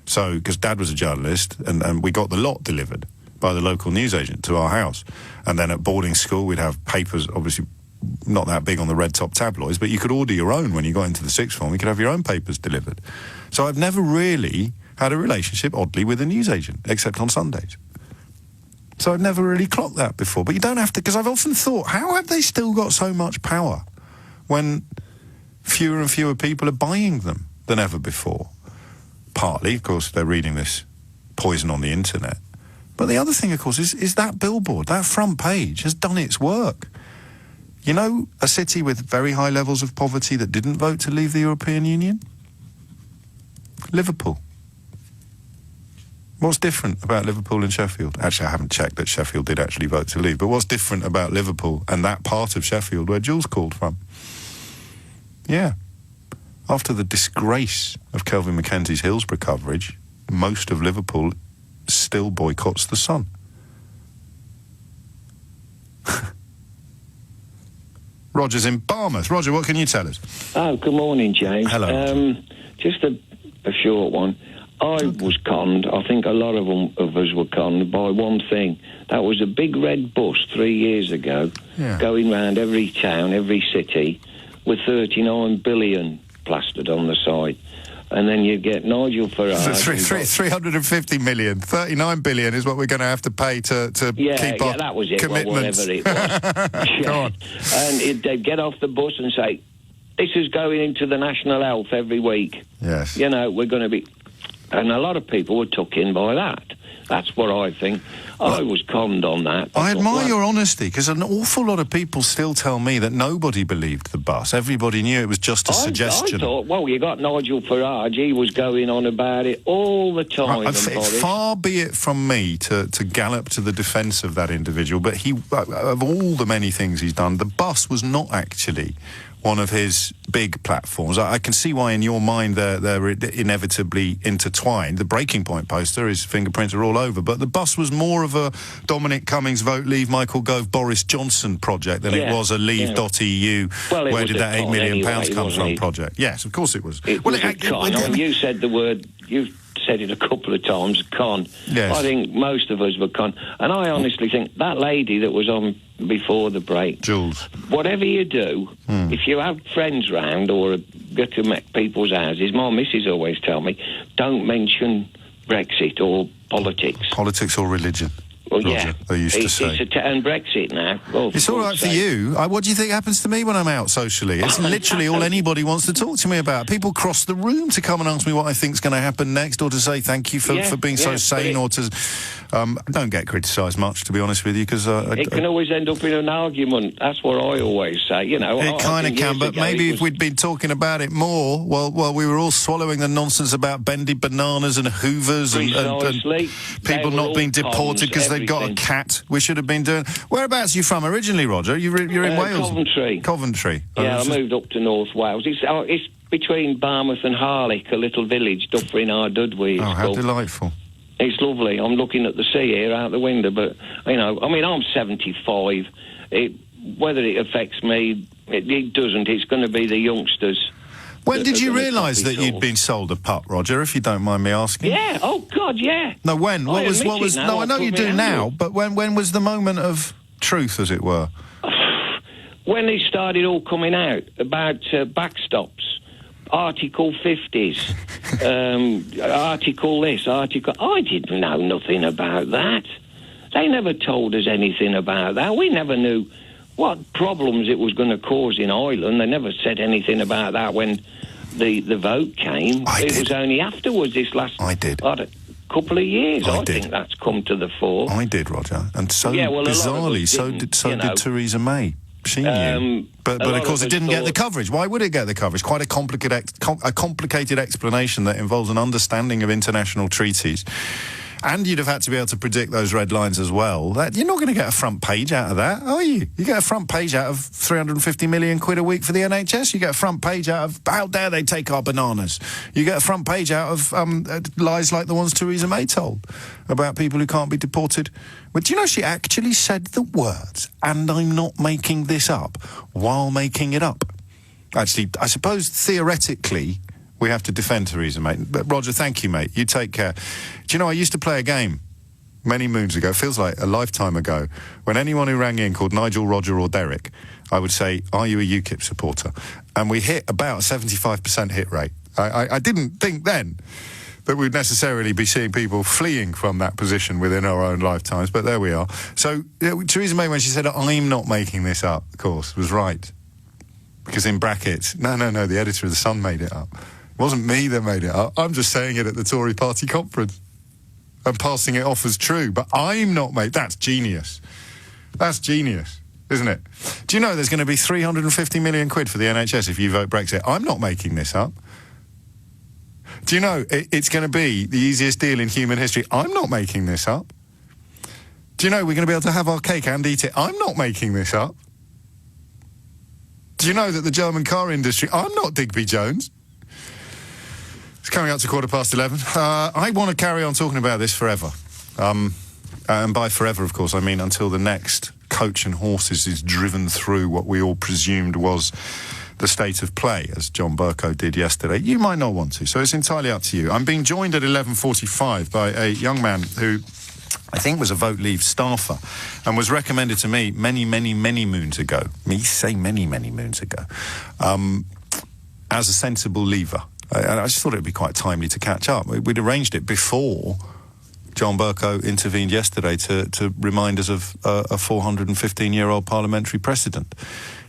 S2: So, because Dad was a journalist, and we got the lot delivered by the local newsagent to our house. And then at boarding school, we'd have papers, obviously not that big on the red top tabloids, but you could order your own when you got into the sixth form. You could have your own papers delivered. So I've never really had a relationship, oddly, with a newsagent, except on Sundays. So I'd never really clocked that before. But you don't have to, because I've often thought, how have they still got so much power when fewer and fewer people are buying them than ever before? Partly, of course, they're reading this poison on the internet. But the other thing, of course, is that billboard, that front page has done its work. You know, a city with very high levels of poverty that didn't vote to leave the European Union? Liverpool. What's different about Liverpool and Sheffield? Actually, I haven't checked that Sheffield did actually vote to leave, but what's different about Liverpool and that part of Sheffield where Jules called from? Yeah. After the disgrace of Kelvin Mackenzie's Hillsborough coverage, most of Liverpool still boycotts the Sun. Roger's in Barmouth. Roger, what can you tell us?
S5: Oh, good morning, James.
S2: Hello.
S5: Just a short one. I was conned. I think a lot of us were conned by one thing. That was a big red bus 3 years ago, going round every town, every city, with 39 billion plastered on the side. And then you get Nigel Farage.
S2: 350 million. 39 billion is what we're going to have to pay to keep our
S5: that was it,
S2: commitments.
S5: Well, whatever it was.
S2: Go on.
S5: And they'd get off the bus and say, this is going into the National Health every week.
S2: Yes.
S5: You know, we're going to be... And a lot of people were took in by that. That's what I think. I was conned on that.
S2: I admire your honesty, because an awful lot of people still tell me that nobody believed the bus. Everybody knew it was just a suggestion.
S5: I thought, well, you got Nigel Farage. He was going on about it all the time.
S2: Far be it from me to gallop to the defence of that individual, but he, of all the many things he's done, the bus was not actually one of his big platforms. I can see why in your mind they're inevitably intertwined. The Breaking Point poster, his fingerprints are all over, but the bus was more of a Dominic Cummings vote Leave Michael Gove Boris Johnson project than it was a Leave.eu where did that £8 million come from project. Yes, of course it was.
S5: You said the word, you said it a couple of times, con.
S2: Yes.
S5: I think most of us were con. And I honestly think that lady that was on before the break,
S2: Jules,
S5: whatever you do, if you have friends round or get to people's houses, my missus always tell me, don't mention Brexit or politics.
S2: Politics or religion.
S5: Well,
S2: Roger, they used to say.
S5: And Brexit now. Well,
S2: it's all right for you. What do you think happens to me when I'm out socially? It's literally all anybody wants to talk to me about. People cross the room to come and ask me what I think's going to happen next, or to say thank you for being so sane, or to... I don't get criticised much, to be honest with you, because...
S5: it can always end up in an argument. That's what I always say, you know.
S2: It kind of can, but maybe if we'd been talking about it more, while we were all swallowing the nonsense about bendy bananas and hoovers and people not being deported because they've got a cat, we should have been doing... Whereabouts are you from originally, Roger? You're in Wales?
S5: Coventry.
S2: Coventry.
S5: Yeah, I moved up to North Wales. It's between Barmouth and Harlech, a little village, Duffryn Ardudwy.
S2: Oh, how delightful.
S5: It's lovely. I'm looking at the sea here out the window, but, you know, I mean, I'm 75. Whether it affects me, it doesn't. It's going to be the youngsters.
S2: When did you realise that you'd been sold a pup, Roger, if you don't mind me asking?
S5: Yeah, oh, God, yeah.
S2: No, when? What was? No, I know you do now, but when was the moment of truth, as it were?
S5: When they started all coming out about backstops. Article 50s, article this, article... I didn't know nothing about that. They never told us anything about that. We never knew what problems it was going to cause in Ireland. They never said anything about that when the vote came. It was only afterwards, this last... couple of years, I think that's come to the fore.
S2: I did, Roger. And so, bizarrely, so did Theresa May. She knew. But of course it didn't get the coverage. Why would it get the coverage? Quite a complicated explanation that involves an understanding of international treaties. And you'd have had to be able to predict those red lines as well. You're not going to get a front page out of that, are you? You get a front page out of 350 million quid a week for the NHS. You get a front page out of, how dare they take our bananas? You get a front page out of lies like the ones Theresa May told about people who can't be deported. But do you know she actually said the words, and I'm not making this up, while making it up? Actually, I suppose theoretically we have to defend Theresa May. But Roger, thank you, mate. You take care. Do you know, I used to play a game many moons ago, feels like a lifetime ago, when anyone who rang in called Nigel, Roger or Derek, I would say, are you a UKIP supporter? And we hit about a 75% hit rate. I didn't think then that we'd necessarily be seeing people fleeing from that position within our own lifetimes, but there we are. So Theresa May, when she said, I'm not making this up, of course, was right. Because in brackets, no, the editor of The Sun made it up. It wasn't me that made it up. I'm just saying it at the Tory party conference and passing it off as true. But I'm not That's genius. That's genius, isn't it? Do you know there's going to be 350 million quid for the NHS if you vote Brexit? I'm not making this up. Do you know it's going to be the easiest deal in human history? I'm not making this up. Do you know we're going to be able to have our cake and eat it? I'm not making this up. Do you know that the German car industry... I'm not Digby Jones. It's coming up to 11:15. I want to carry on talking about this forever. And by forever, of course, I mean until the next coach and horses is driven through what we all presumed was the state of play, as John Bercow did yesterday. You might not want to, so it's entirely up to you. I'm being joined at 11:45 by a young man who I think was a Vote Leave staffer and was recommended to me many moons ago, as a sensible leaver. And I just thought it would be quite timely to catch up. We'd arranged it before John Bercow intervened yesterday to remind us of a 415-year-old parliamentary precedent.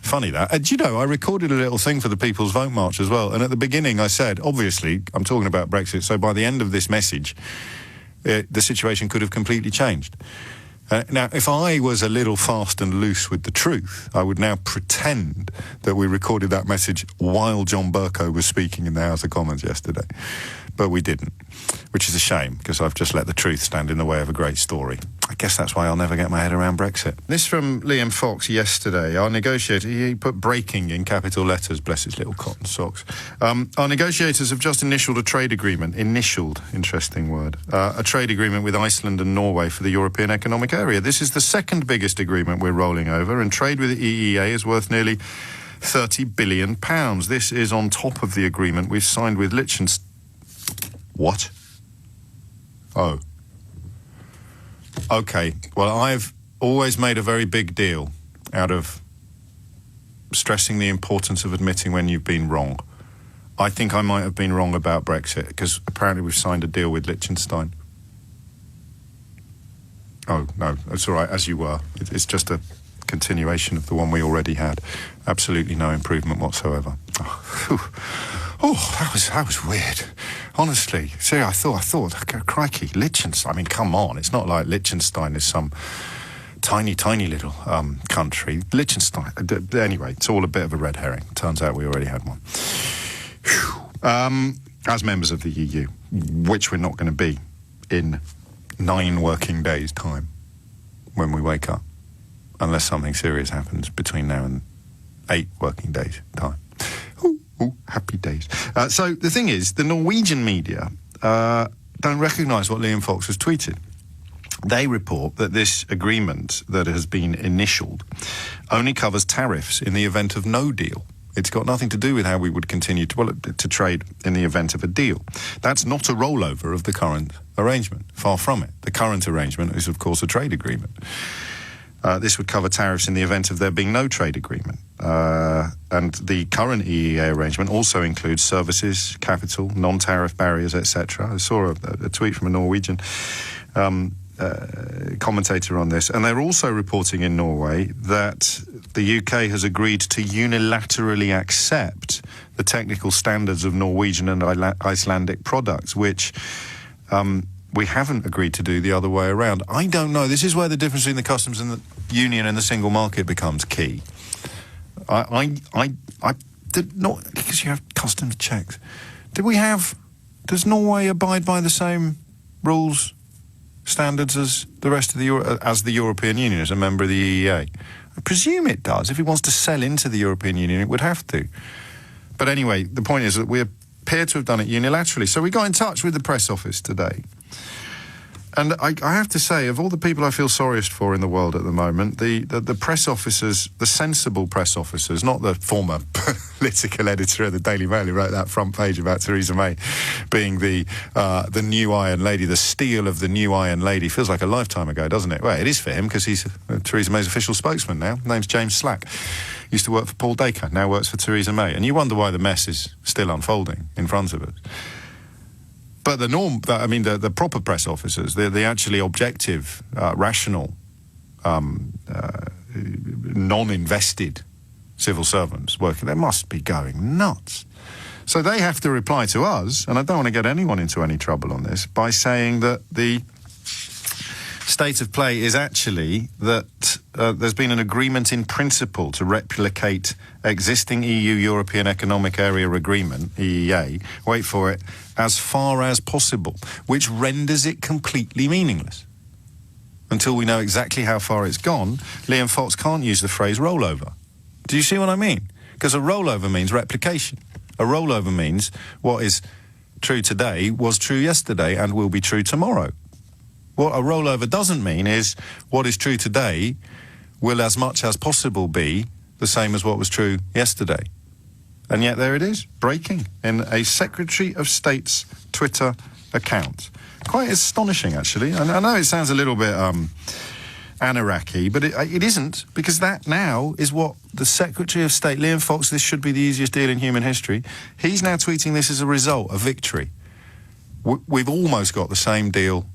S2: Funny that. Do you know, I recorded a little thing for the People's Vote March as well, and at the beginning I said, obviously, I'm talking about Brexit, so by the end of this message, the situation could have completely changed. Now, if I was a little fast and loose with the truth, I would now pretend that we recorded that message while John Bercow was speaking in the House of Commons yesterday. But we didn't, which is a shame, because I've just let the truth stand in the way of a great story. I guess that's why I'll never get my head around Brexit. This from Liam Fox yesterday. Our negotiator, he put breaking in capital letters, bless his little cotton socks. Our negotiators have just initialed a trade agreement. Initialed, interesting word. A trade agreement with Iceland and Norway for the European Economic Area. This is the second biggest agreement we're rolling over, and trade with the EEA is worth nearly £30 billion. This is on top of the agreement we've signed with Liechtenstein. What? Oh. Okay. Well, I've always made a very big deal out of stressing the importance of admitting when you've been wrong. I think I might have been wrong about Brexit, because apparently we've signed a deal with Liechtenstein. Oh, no, that's all right, as you were. It's just a continuation of the one we already had. Absolutely no improvement whatsoever. Oh, that was weird. Honestly, see, I thought, crikey, Liechtenstein. I mean, come on, it's not like Liechtenstein is some tiny little country. Liechtenstein, anyway, it's all a bit of a red herring. Turns out we already had one. As members of the EU, which we're not going to be in 9 working days' time when we wake up, unless something serious happens between now and 8 working days' time. Ooh, happy days. So the thing is, the Norwegian media don't recognise what Liam Fox has tweeted. They report that this agreement that has been initialed only covers tariffs in the event of no deal. It's got nothing to do with how we would continue to trade in the event of a deal. That's not a rollover of the current arrangement. Far from it. The current arrangement is, of course, a trade agreement. This would cover tariffs in the event of there being no trade agreement. And the current EEA arrangement also includes services, capital, non-tariff barriers, etc. I saw a tweet from a Norwegian commentator on this. And they're also reporting in Norway that the UK has agreed to unilaterally accept the technical standards of Norwegian and Icelandic products, which we haven't agreed to do the other way around. I don't know. This is where the difference between the customs and the union and the single market becomes key. I did not, because you have customs checks. Does Norway abide by the same rules, standards as the rest of the European Union, as a member of the EEA? I presume it does. If it wants to sell into the European Union, it would have to. But anyway, the point is that we appear to have done it unilaterally. So we got in touch with the press office today. And I have to say, of all the people I feel sorriest for in the world at the moment, the press officers, the sensible press officers, not the former political editor of the Daily Mail who wrote that front page about Theresa May being the new Iron Lady, the steel of the new Iron Lady. Feels like a lifetime ago, doesn't it? Well, it is for him, because he's Theresa May's official spokesman now. Name's James Slack. Used to work for Paul Dacre, now works for Theresa May. And you wonder why the mess is still unfolding in front of us. But the norm, I mean, the proper press officers, the actually objective, rational, non-invested civil servants working, they must be going nuts. So they have to reply to us, and I don't want to get anyone into any trouble on this, by saying that the state of play is actually that there's been an agreement in principle to replicate existing EU-European Economic Area Agreement, EEA, wait for it, as far as possible, which renders it completely meaningless. Until we know exactly how far it's gone, Liam Fox can't use the phrase rollover. Do you see what I mean? Because a rollover means replication. A rollover means what is true today was true yesterday and will be true tomorrow. What a rollover doesn't mean is what is true today will as much as possible be the same as what was true yesterday. And yet there it is, breaking in a Secretary of State's Twitter account. Quite astonishing, actually. And I know it sounds a little bit Anarchy, but it isn't, because that now is what the Secretary of State, Liam Fox, this should be the easiest deal in human history. He's now tweeting this as a result, a victory. We've almost got the same deal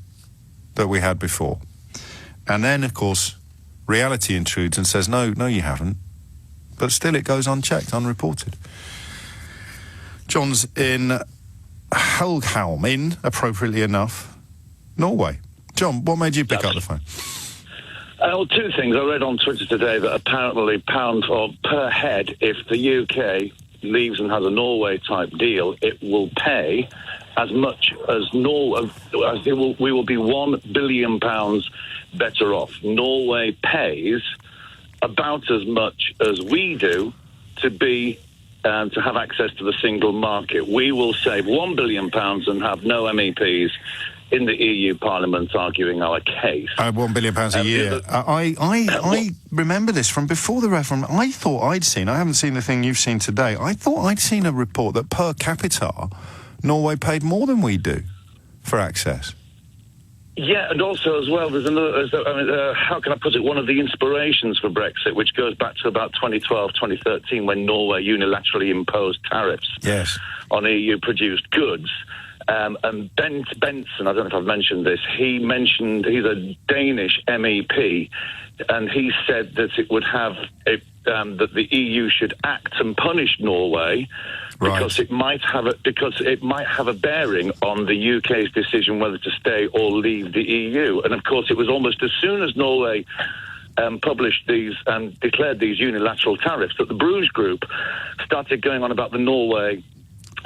S2: that we had before. And then, of course, reality intrudes and says, no, you haven't. But still it goes unchecked, unreported. John's in Helghalm, appropriately enough, Norway. John, what made you pick up the phone?
S6: Well, two things. I read on Twitter today that apparently pound or per head, if the UK leaves and has a Norway-type deal, it will pay as much as Norway. We will be £1 billion better off. Norway pays about as much as we do to have access to the single market. We will save £1 billion and have no MEPs in the EU Parliament arguing our case. £1 billion a year.
S2: I remember this from before the referendum. I thought I haven't seen the thing you've seen today, I thought I'd seen a report that per capita, Norway paid more than we do for access.
S6: Yeah, and also as well, there's another, how can I put it, one of the inspirations for Brexit, which goes back to about 2012, 2013, when Norway unilaterally imposed tariffs on EU-produced goods. And Benson, I don't know if I've mentioned this, he's a Danish MEP, and he said that it would have that the EU should act and punish Norway because it might have a bearing on the UK's decision whether to stay or leave the EU. And of course, it was almost as soon as Norway published these and declared these unilateral tariffs that the Bruges Group started going on about the Norway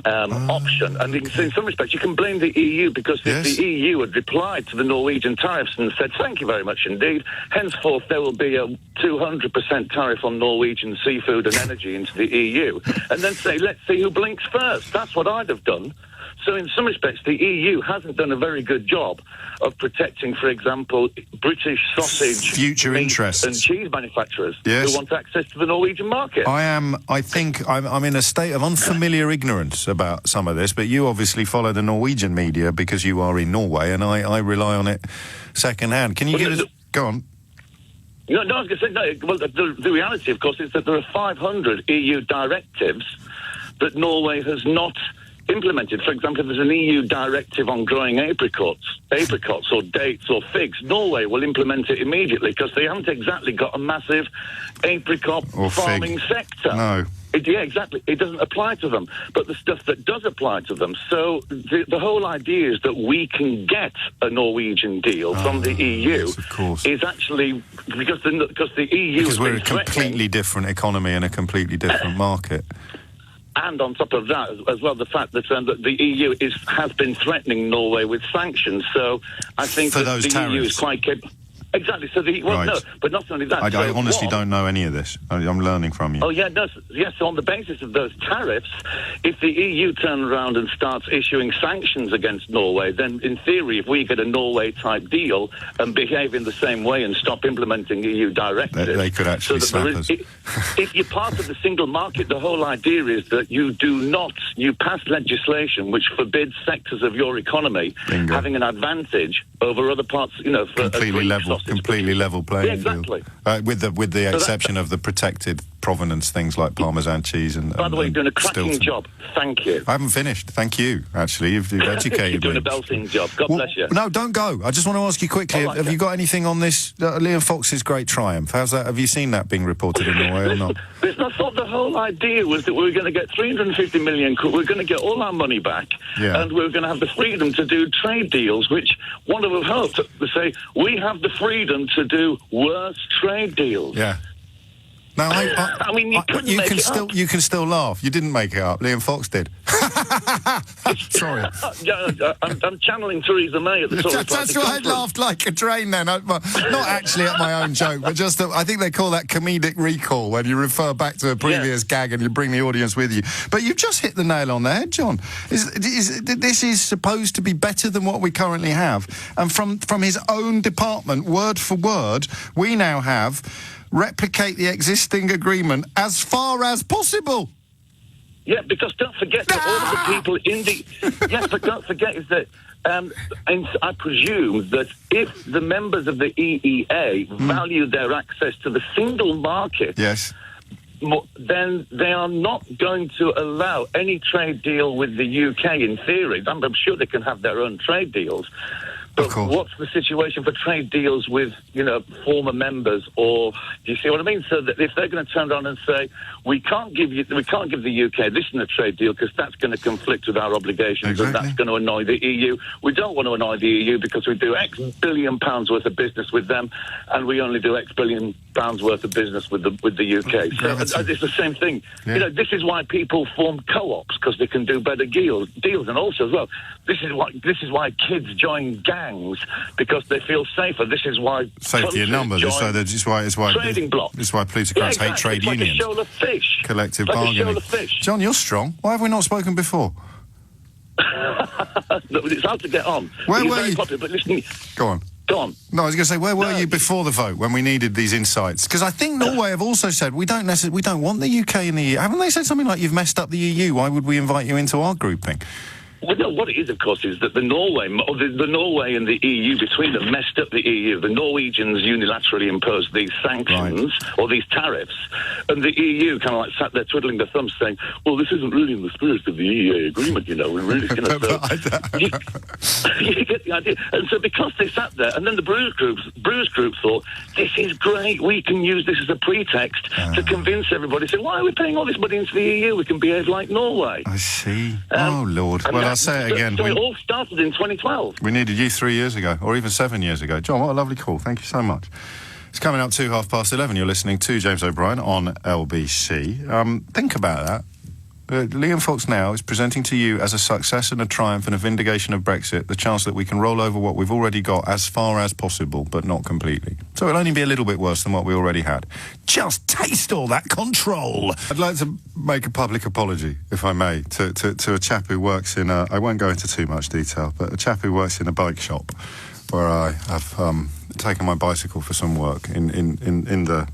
S6: option. And in some respects, you can blame the EU because if the EU had replied to the Norwegian tariffs and said, thank you very much indeed, henceforth there will be a 200% tariff on Norwegian seafood and energy into the EU, and then say, let's see who blinks first. That's what I'd have done. So in some respects, the EU hasn't done a very good job of protecting, for example, British sausage,
S2: future interests,
S6: and cheese manufacturers who want access to the Norwegian market.
S2: I think I'm in a state of unfamiliar ignorance about some of this, but you obviously follow the Norwegian media because you are in Norway, and I rely on it second-hand. Can you give us... Go on.
S6: No, I was going to say, no, well, the reality, of course, is that there are 500 EU directives that Norway has not implemented. For example, if there's an EU directive on growing apricots or dates or figs, Norway will implement it immediately because they haven't exactly got a massive apricot farming sector.
S2: No.
S6: Yeah, exactly. It doesn't apply to them. But the stuff that does apply to them, so the whole idea is that we can get a Norwegian deal from the EU is actually because the EU...
S2: Because we're a completely different economy and a completely different market.
S6: And on top of that, as well, the fact that the EU has been threatening Norway with sanctions. So I think that the
S2: tariffs.
S6: EU is quite capable. Exactly. So no, but not only that.
S2: I honestly don't know any of this. I'm learning from you.
S6: Oh yeah, no, yes. So on the basis of those tariffs, if the EU turns around and starts issuing sanctions against Norway, then in theory, if we get a Norway-type deal and behave in the same way and stop implementing EU directives,
S2: they could actually slap us.
S6: If you're part of the single market, the whole idea is that you pass legislation which forbids sectors of your economy having an advantage over other parts.
S2: Completely level playing field.
S6: Exactly.
S2: With the exception of the protected provenance things like Parmesan cheese and...
S6: By the way, you're doing a cracking
S2: Stilton.
S6: job. Thank you.
S2: I haven't finished. Thank you, actually. You've educated
S6: You're doing
S2: me.
S6: a belting job. God bless you.
S2: No, don't go. I just want to ask you quickly, have you got anything on this Liam Fox's great triumph? How's that? Have you seen that being reported in Norway or not?
S6: Listen, I thought the whole idea was that we were going to get 350 million, we were going to get all our money back, and we were going to have the freedom to do trade deals, which one would have hoped to say, we have the freedom to do worse trade deals.
S2: Yeah. No,
S6: I mean,
S2: you can still laugh. You didn't make it up. Liam Fox did. Sorry.
S6: I'm channeling Theresa May at the sort of
S2: That's why I laughed like a train then. Not actually at my own joke, but just I think they call that comedic recall when you refer back to a previous gag and you bring the audience with you. But you've just hit the nail on the head, John. This is supposed to be better than what we currently have. And from his own department, word for word, we now have... replicate the existing agreement as far as possible.
S6: Yeah, because don't forget that all of the people in the... Yes, but don't forget is that and I presume that if the members of the EEA value their access to the single market...
S2: Yes.
S6: Then they are not going to allow any trade deal with the UK, in theory. I'm sure they can have their own trade deals. But what's the situation for trade deals with, former members, or do you see what I mean? So that if they're going to turn around and say, we can't give the UK this in a trade deal because that's going to conflict with our obligations and that's going to annoy the EU. We don't want to annoy the EU because we do X billion pounds worth of business with them, and we only do X billion pounds worth of business with the UK. So it's the same thing. Yeah. This is why people form co-ops, because they can do better deals, and also as well, this is why kids join gangs, because they feel safer. This is why
S2: safety in numbers. So it's why
S6: trading blocks.
S2: This is why plutocrats hate trade unions.
S6: Like a shoal of fish.
S2: Collective
S6: like
S2: bargaining.
S6: A shoal of fish.
S2: John, you're strong. Why have we not spoken before?
S6: It's hard to get on.
S2: Where were you?
S6: Popular, but listen,
S2: Go on. No, I was going to say, where were you before the vote when we needed these insights? Because I think Norway have also said we don't want the UK in the EU. Haven't they said something like, you've messed up the EU? Why would we invite you into our grouping?
S6: Well, no, what it is, of course, is that the Norway and the EU, between them, messed up the EU. The Norwegians unilaterally imposed these sanctions or these tariffs, and the EU kind of like sat there twiddling their thumbs, saying, "Well, this isn't really in the spirit of the EEA agreement, We're really going to." You get the idea. And so, because they sat there, and then the Bruise Group thought, "This is great. We can use this as a pretext to convince everybody." Saying, "Why are we paying all this money into the EU? We can behave like Norway."
S2: I see. Oh Lord. Well, I'll say it again.
S6: So it all started in 2012.
S2: We needed you 3 years ago, or even 7 years ago. John, what a lovely call. Thank you so much. It's coming up to 11:30. You're listening to James O'Brien on LBC. Think about that. Liam Fox now is presenting to you as a success and a triumph and a vindication of Brexit the chance that we can roll over what we've already got as far as possible, but not completely. So it'll only be a little bit worse than what we already had. Just taste all that control. I'd like to make a public apology, if I may, to a chap who works in I won't go into too much detail, but a chap who works in a bike shop where I have taken my bicycle for some work in the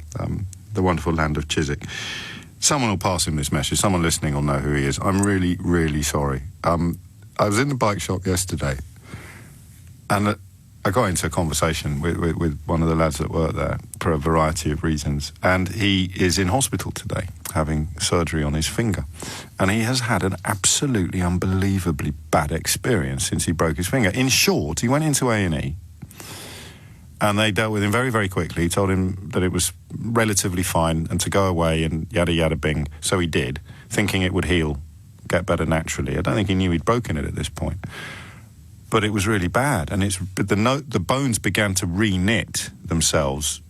S2: wonderful land of Chiswick. Someone will pass him this message. Someone listening will know who he is. I'm really, really sorry. I was in the bike shop yesterday, and I got into a conversation with one of the lads that work there for a variety of reasons, and he is in hospital today, having surgery on his finger. And he has had an absolutely unbelievably bad experience since he broke his finger. In short, he went into A&E, and they dealt with him very, very quickly. He told him that it was relatively fine and to go away and yada, yada, bing. So he did, thinking it would heal, get better naturally. I don't think he knew he'd broken it at this point. But it was really bad. And the bones began to re-knit themselves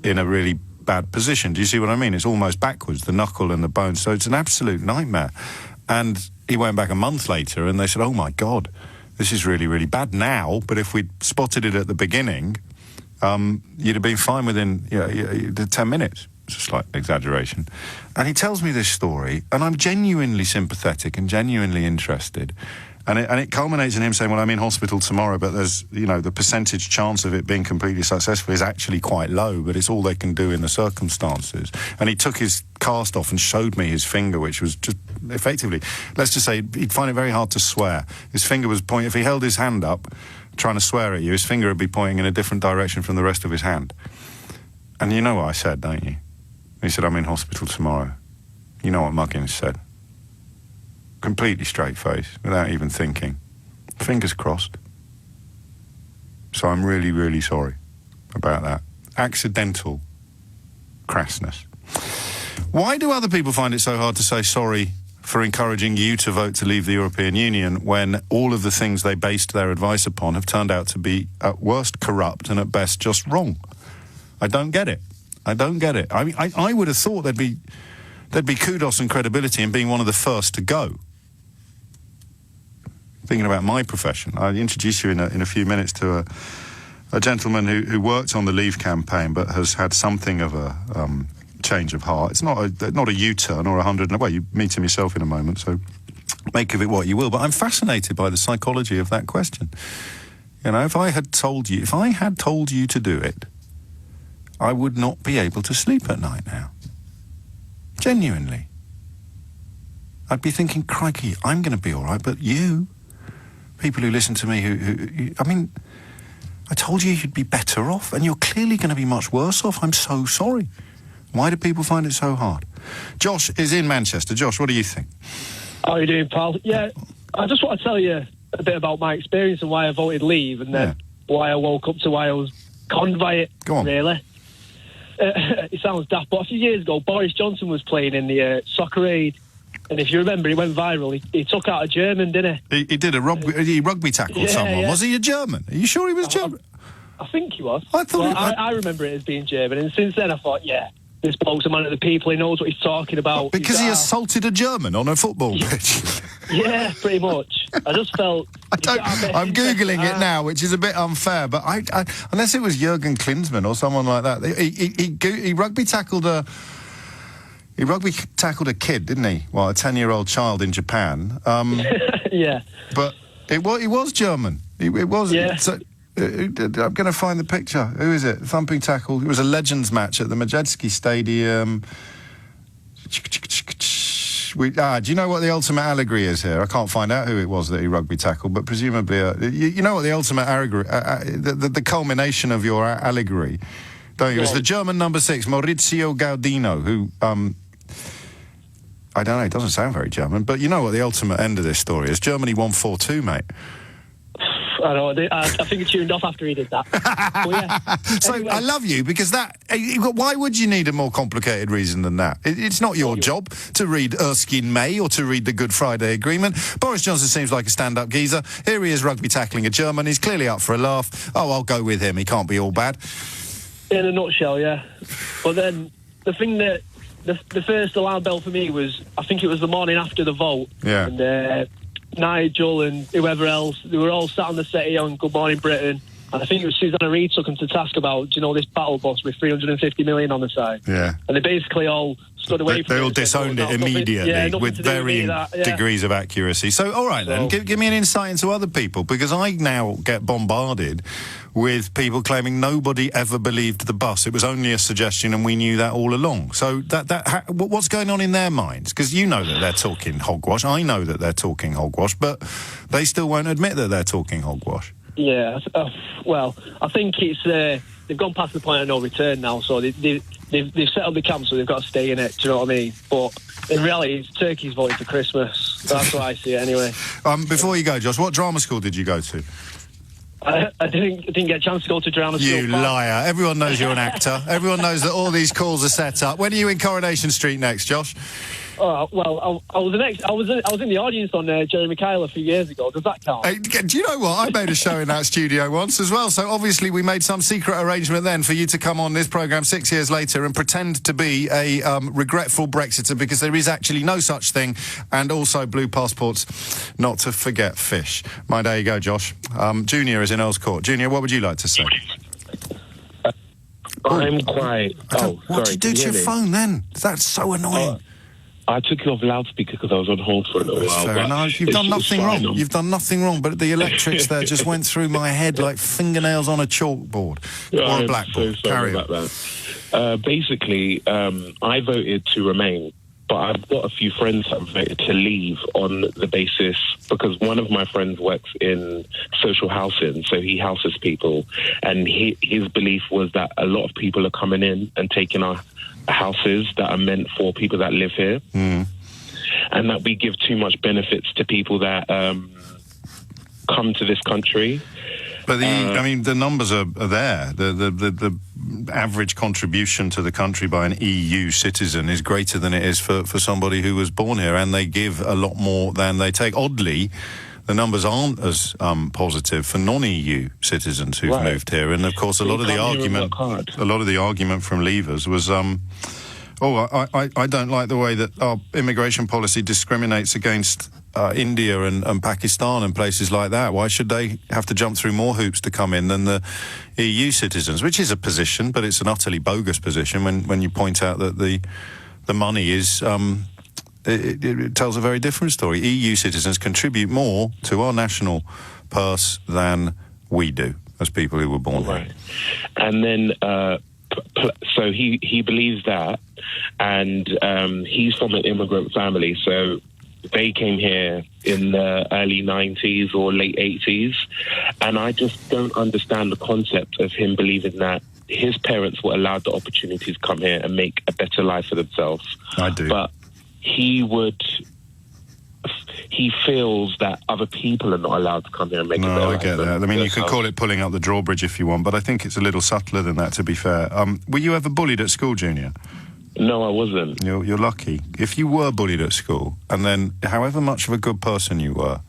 S2: in a really bad position. Do you see what I mean? It's almost backwards, the knuckle and the bone. So it's an absolute nightmare. And he went back a month later and they said, oh, my God, this is really, really bad now, but if we'd spotted it at the beginning, you'd have been fine within 10 minutes. It's a slight exaggeration. And he tells me this story, and I'm genuinely sympathetic and genuinely interested. And it culminates in him saying, well, I'm in hospital tomorrow, but there's, the percentage chance of it being completely successful is actually quite low, but it's all they can do in the circumstances. And he took his cast off and showed me his finger, which was just effectively, let's just say, he'd find it very hard to swear. His finger was pointing, if he held his hand up trying to swear at you, his finger would be pointing in a different direction from the rest of his hand. And you know what I said, don't you? He said, I'm in hospital tomorrow. You know what Muggins said? Completely straight face, without even thinking. Fingers crossed. So I'm really, really sorry about that. Accidental crassness. Why do other people find it so hard to say sorry for encouraging you to vote to leave the European Union when all of the things they based their advice upon have turned out to be, at worst, corrupt and at best just wrong? I don't get it. I don't get it. I mean, I would have thought there'd be kudos and credibility in being one of the first to go. Thinking about my profession, I'll introduce you in a few minutes to a gentleman who worked on the Leave campaign but has had something of a change of heart. It's not a U-turn or 100. Well, you meet him yourself in a moment, so make of it what you will. But I'm fascinated by the psychology of that question. You know, if I had told you to do it, I would not be able to sleep at night now. Genuinely. I'd be thinking, crikey, I'm going to be all right, but you, people who listen to me, I mean, I told you you'd be better off, and you're clearly going to be much worse off. I'm so sorry. Why do people find it so hard? Josh is in Manchester. Josh, what do you think?
S7: How are you doing, pal? Yeah, I just want to tell you a bit about my experience and why I voted Leave, and then why I woke up to why I was conned by it. Go on. Really. It sounds daft, but a few years ago, Boris Johnson was playing in the Soccer Aid, and if you remember, it went viral. He took out a German, didn't he?
S2: He did he rugby tackled someone. Yeah. Was he a German? Are you sure he was German?
S7: I think he was.
S2: I thought.
S7: I remember it as being German, and since then I thought, this bloke's a man of the people. He knows what he's talking about.
S2: Because he assaulted a German on a football pitch.
S7: Yeah, pretty much. I just felt.
S2: I'm googling it now, which is a bit unfair. But I unless it was Jurgen Klinsmann or someone like that, he rugby tackled a. He rugby tackled a kid, didn't he? Well, a 10-year-old child in Japan.
S7: Yeah.
S2: But he was German. It was.
S7: Yeah.
S2: So, I'm going to find the picture. Who is it? Thumping tackle. It was a Legends match at the Majeski Stadium. Do you know what the ultimate allegory is here? I can't find out who it was that he rugby tackled, but presumably... you know what the ultimate allegory... the culmination of your allegory, don't you? It's the German number 6, Maurizio Gaudino, who... I don't know, it doesn't sound very German, but you know what the ultimate end of this story is. Germany won 4-2, mate.
S7: I know. I think it tuned off after he did that.
S2: So anyway. I love you because why would you need a more complicated reason than that? It's not your job to read Erskine May or to read the Good Friday Agreement. Boris Johnson seems like a stand-up geezer. Here he is rugby tackling a German. He's clearly up for a laugh. Oh, I'll go with him. He can't be all bad.
S7: In a nutshell, yeah. But then the thing that the first alarm bell for me was, I think it was the morning after the vote.
S2: Yeah.
S7: And Nigel and whoever else, they were all sat on the settee on Good Morning Britain, and I think it was Susanna Reid took them to task about, this battle bus with 350 million on the side.
S2: Yeah.
S7: And they basically all stood away from it.
S2: They all disowned it immediately with varying degrees of accuracy. So, all right then, give me an insight into other people, because I now get bombarded with people claiming nobody ever believed the bus. It was only a suggestion and we knew that all along. So what's going on in their minds? Because you know that they're talking hogwash. I know that they're talking hogwash, but they still won't admit that they're talking hogwash.
S7: Yeah, well, I think it's they've gone past the point of no return now, so they've set up the camp, so they've got to stay in it, do you know what I mean? But in reality, it's turkeys voting for Christmas. That's what I see it anyway.
S2: Before you go, Josh, what drama school did you go to?
S7: I didn't get a chance to go to drama school.
S2: You liar. Everyone knows you're an actor. Everyone knows that all these calls are set up. When are you in Coronation Street next, Josh?
S7: Well, I was in the audience on Jerry Mikhail a few years ago. Does that count?
S2: Do you know what? I made a show in that studio once as well. So obviously we made some secret arrangement then for you to come on this programme 6 years later and pretend to be a regretful Brexiter, because there is actually no such thing, and also blue passports, not to forget fish. There you go, Josh. Junior is in Earl's Court. Junior, what would you like to say?
S8: I'm quite...
S2: What did you do to your phone then? That's so annoying.
S8: I took it off loudspeaker because I was on hold for a little while.
S2: Fair enough. You've done nothing wrong. You've done nothing wrong, but the electrics there just went through my head like fingernails on a chalkboard or a blackboard.
S8: So sorry about that. Basically, I voted to remain, but I've got a few friends that voted to leave on the basis, because one of my friends works in social housing, so he houses people, and his belief was that a lot of people are coming in and taking our houses that are meant for people that live here, and that we give too much benefits to people that come to this country.
S2: But the numbers are there. The average contribution to the country by an EU citizen is greater than it is for somebody who was born here, and they give a lot more than they take. Oddly, the numbers aren't as positive for non-EU citizens who've moved here. And of course, a lot of the argument from Leavers was, I don't like the way that our immigration policy discriminates against India and Pakistan and places like that. Why should they have to jump through more hoops to come in than the EU citizens? Which is a position, but it's an utterly bogus position when you point out that the money is... It tells a very different story. EU citizens contribute more to our national purse than we do as people who were born here.
S8: And then, so he believes that, and he's from an immigrant family, so they came here in the early 90s or late 80s, and I just don't understand the concept of him believing that his parents were allowed the opportunity to come here and make a better life for themselves.
S2: I do.
S8: But he feels that other people are not allowed to come here and make a better life.
S2: No, I get that. I mean, you can call it pulling up the drawbridge if you want, but I think it's a little subtler than that, to be fair. Were you ever bullied at school, Junior?
S8: No, I wasn't.
S2: You're lucky. If you were bullied at school, and then however much of a good person you were,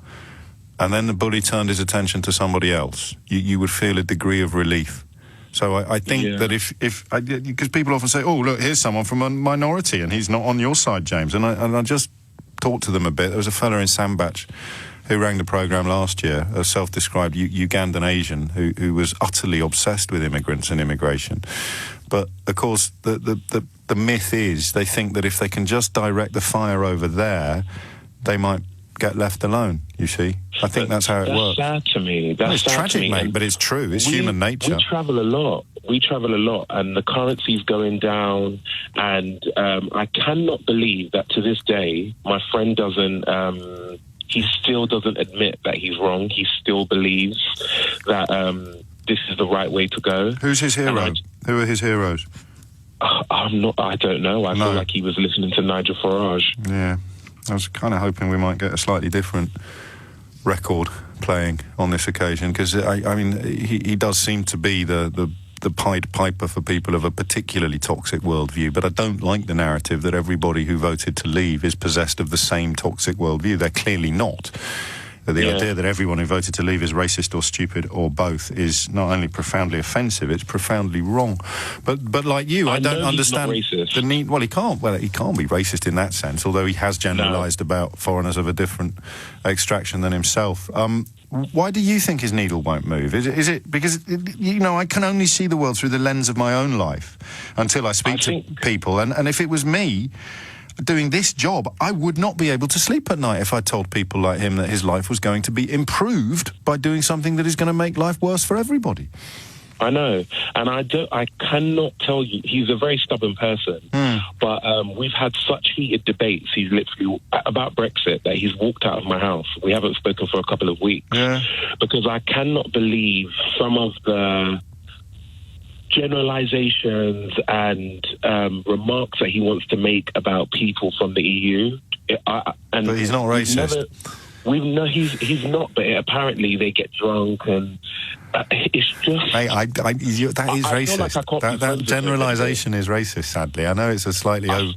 S2: and then the bully turned his attention to somebody else, you would feel a degree of relief. So I think that because people often say, oh, look, here's someone from a minority and he's not on your side, James. And I just talked to them a bit. There was a fella in Sambach who rang the programme last year, a self-described Ugandan Asian who was utterly obsessed with immigrants and immigration. But, of course, the myth is they think that if they can just direct the fire over there, they might get left alone, you see. I think that's how it works.
S8: That's sad to me.
S2: It's tragic, mate, but it's true. It's human nature.
S8: We travel a lot, and the currency's going down, and I cannot believe that to this day, my friend he still doesn't admit that he's wrong. He still believes that this is the right way to go.
S2: Who's his hero? Who are his heroes?
S8: I don't know. I feel like he was listening to Nigel Farage.
S2: Yeah. I was kind of hoping we might get a slightly different record playing on this occasion, because, I mean, he does seem to be the Pied Piper for people of a particularly toxic worldview, but I don't like the narrative that everybody who voted to leave is possessed of the same toxic worldview. They're clearly not. The idea that everyone who voted to leave is racist or stupid or both is not only profoundly offensive, it's profoundly wrong. But like you, I don't understand the need. Well, he can't be racist in that sense, although he has generalised about foreigners of a different extraction than himself. Why do you think his needle won't move? Is it because, I can only see the world through the lens of my own life until I speak to people. And if it was me doing this job, I would not be able to sleep at night if I told people like him that his life was going to be improved by doing something that is going to make life worse for everybody.
S8: I know, and I cannot tell you. He's a very stubborn person, but we've had such heated debates. He's literally about Brexit that he's walked out of my house. We haven't spoken for a couple of weeks because I cannot believe some of the generalizations and remarks that he wants to make about people from the EU.
S2: But he's not racist.
S8: He's not, but apparently they get drunk and it's just...
S2: that is racist. Like that generalisation is racist, sadly. I know it's a slightly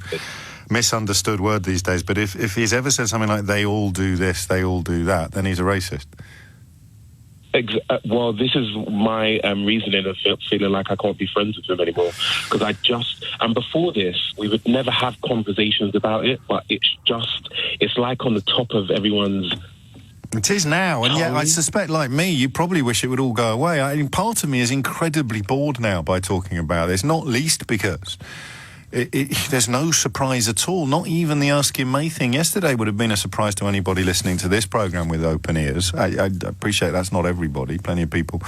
S2: misunderstood word these days, but if he's ever said something like, they all do this, they all do that, then he's a racist.
S8: Well, this is my reasoning of feeling like I can't be friends with him anymore. Because and before this, we would never have conversations about it, but it's like on the top of everyone's...
S2: It is now, and yet I suspect, like me, you probably wish it would all go away. I mean, part of me is incredibly bored now by talking about this, not least because... there's no surprise at all, not even the Erskine May thing. Yesterday would have been a surprise to anybody listening to this programme with open ears. I appreciate that's not everybody. Plenty of people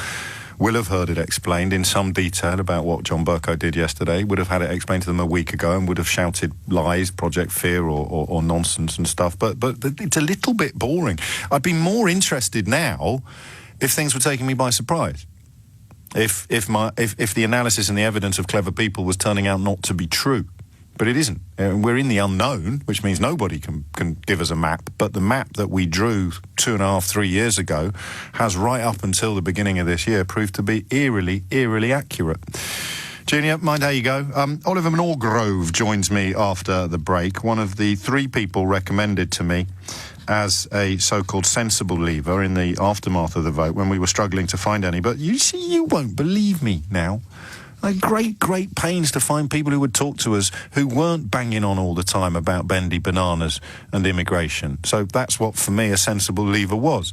S2: will have heard it explained in some detail about what John Bercow did yesterday, would have had it explained to them a week ago and would have shouted lies, Project Fear or nonsense and stuff. But it's a little bit boring. I'd be more interested now if things were taking me by surprise. If the analysis and the evidence of clever people was turning out not to be true. but it isn't. We're in the unknown, which means nobody can give us a map, but the map that we drew 2.5, 3 years ago has right up until the beginning of this year proved to be eerily accurate. Junior, mind how you go. Oliver Norgrove joins me after the break, one of the 3 people recommended to me as a so-called sensible leaver in the aftermath of the vote when we were struggling to find any. But you see, you won't believe me now. I had great pains to find people who would talk to us who weren't banging on all the time about bendy bananas and immigration. So that's what, for me, a sensible leaver was.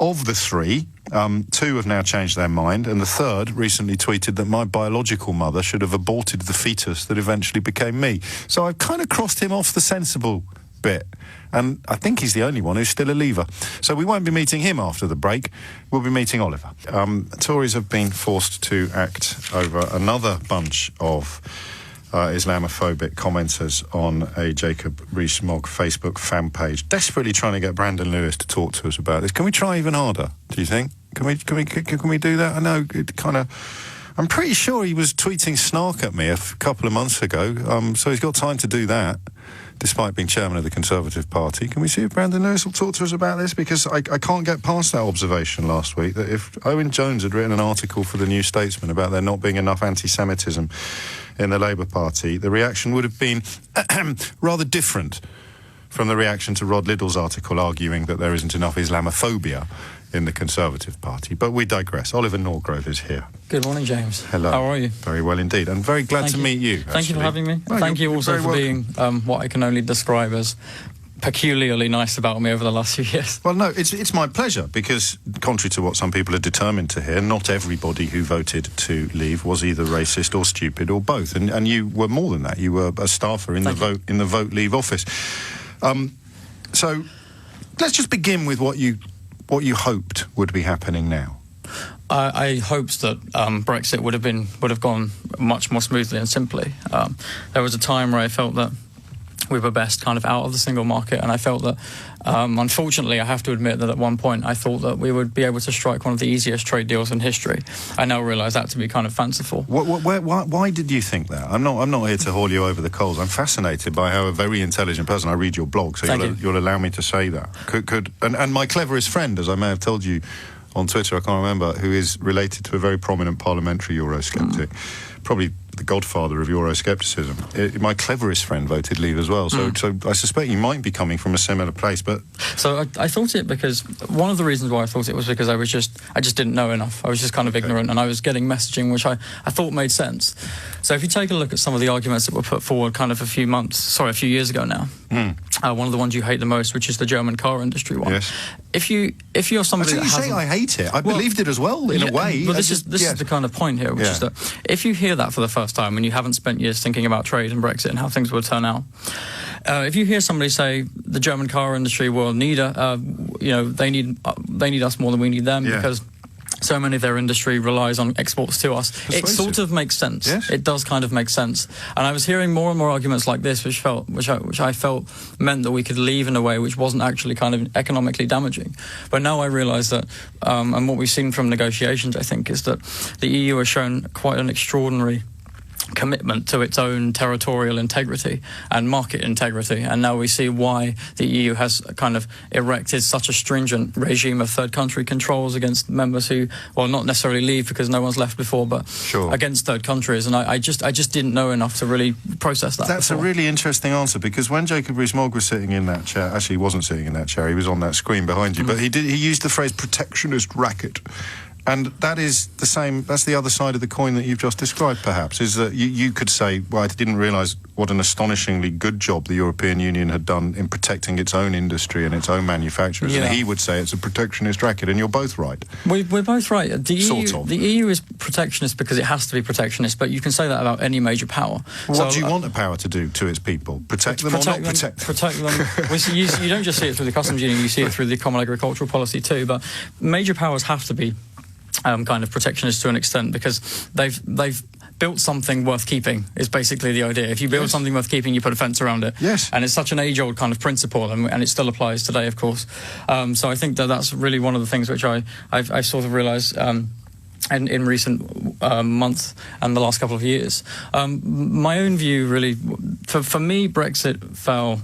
S2: Of the 3, 2 have now changed their mind, and the 3rd recently tweeted that my biological mother should have aborted the fetus that eventually became me. So I've kind of crossed him off the sensible bit, and I think he's the only one who's still a leaver. So we won't be meeting him after the break. We'll be meeting Oliver. Tories have been forced to act over another bunch of Islamophobic commenters on a Jacob Rees-Mogg Facebook fan page, desperately trying to get Brandon Lewis to talk to us about this. Can we try even harder, do you think? Can we do that? I know it kind of... I'm pretty sure he was tweeting snark at me a couple of months ago, so he's got time to do that, despite being chairman of the Conservative Party. Can we see if Brandon Lewis will talk to us about this? Because I can't get past that observation last week, that if Owen Jones had written an article for the New Statesman about there not being enough anti-Semitism in the Labour Party, the reaction would have been rather different from the reaction to Rod Liddell's article arguing that there isn't enough Islamophobia in the Conservative Party. But we digress. Oliver Norgrove is here.
S9: Good morning, James.
S2: Hello.
S9: How are you?
S2: Very well indeed. And very glad to meet you.
S9: Thank you for having me. Well, thank you also for being what I can only describe as peculiarly nice about me over the last few years.
S2: Well, no, it's my pleasure, because contrary to what some people are determined to hear, not everybody who voted to leave was either racist or stupid or both. And you were more than that. You were a staffer in the Vote Leave office. So let's just begin with what you hoped would be happening now.
S9: I hoped that Brexit would have gone much more smoothly and simply. There was a time where I felt that we were best kind of out of the single market, and I felt that, unfortunately, I have to admit that at one point I thought that we would be able to strike one of the easiest trade deals in history. I now realise that to be kind of fanciful.
S2: Why did you think that? I'm not here to haul you over the coals. I'm fascinated by how a very intelligent person. I read your blog, so you'll allow me to say that. And my cleverest friend, as I may have told you on Twitter, I can't remember, who is related to a very prominent parliamentary Eurosceptic, probably the godfather of Euroscepticism. My cleverest friend voted Leave as well, so I suspect you might be coming from a similar place. But
S9: so I thought it because one of the reasons why I thought it was because I just didn't know enough. I was just kind of ignorant, and I was getting messaging which I thought made sense. So if you take a look at some of the arguments that were put forward kind of a few years ago now, one of the ones you hate the most, which is the German car industry one.
S2: Yes.
S9: If you're somebody that hasn't...
S2: I hate it. I believed it as well, in a way.
S9: But this is the kind of point here, which is that if you hear that for the first time and you haven't spent years thinking about trade and Brexit and how things will turn out, if you hear somebody say the German car industry will need they need us more than we need them because so many of their industry relies on exports to us. It sort of makes sense. Yes. It does kind of make sense. And I was hearing more and more arguments like this, which I felt meant that we could leave in a way which wasn't actually kind of economically damaging. But now I realise that, and what we've seen from negotiations, I think, is that the EU has shown quite an extraordinary commitment to its own territorial integrity and market integrity, and now we see why the EU has kind of erected such a stringent regime of third country controls against members who, well, not necessarily leave because no one's left before, but against third countries. And I just didn't know enough to really process that.
S2: That's before. A really interesting answer, because when Jacob Rees-Mogg was sitting in that chair, actually he wasn't sitting in that chair, he was on that screen behind you, but he used the phrase protectionist racket. And that is the same, that's the other side of the coin that you've just described, perhaps, is that you could say, well, I didn't realise what an astonishingly good job the European Union had done in protecting its own industry and its own manufacturers. Yeah. And he would say it's a protectionist racket, and you're both right.
S9: We're both right. The
S2: EU
S9: is protectionist because it has to be protectionist, but you can say that about any major power.
S2: What do you want a power to do to its people? Protect them or not protect them?
S9: Protect them. You don't just see it through the customs union, you see it through the common agricultural policy too, but major powers have to be kind of protectionist to an extent, because they've built something worth keeping, is basically the idea. If you build something worth keeping, you put a fence around it.
S2: Yes.
S9: And it's such an age-old kind of principle, and it still applies today, of course. So I think that's really one of the things which I sort of realised in recent months and the last couple of years. My own view, really, for me, Brexit fell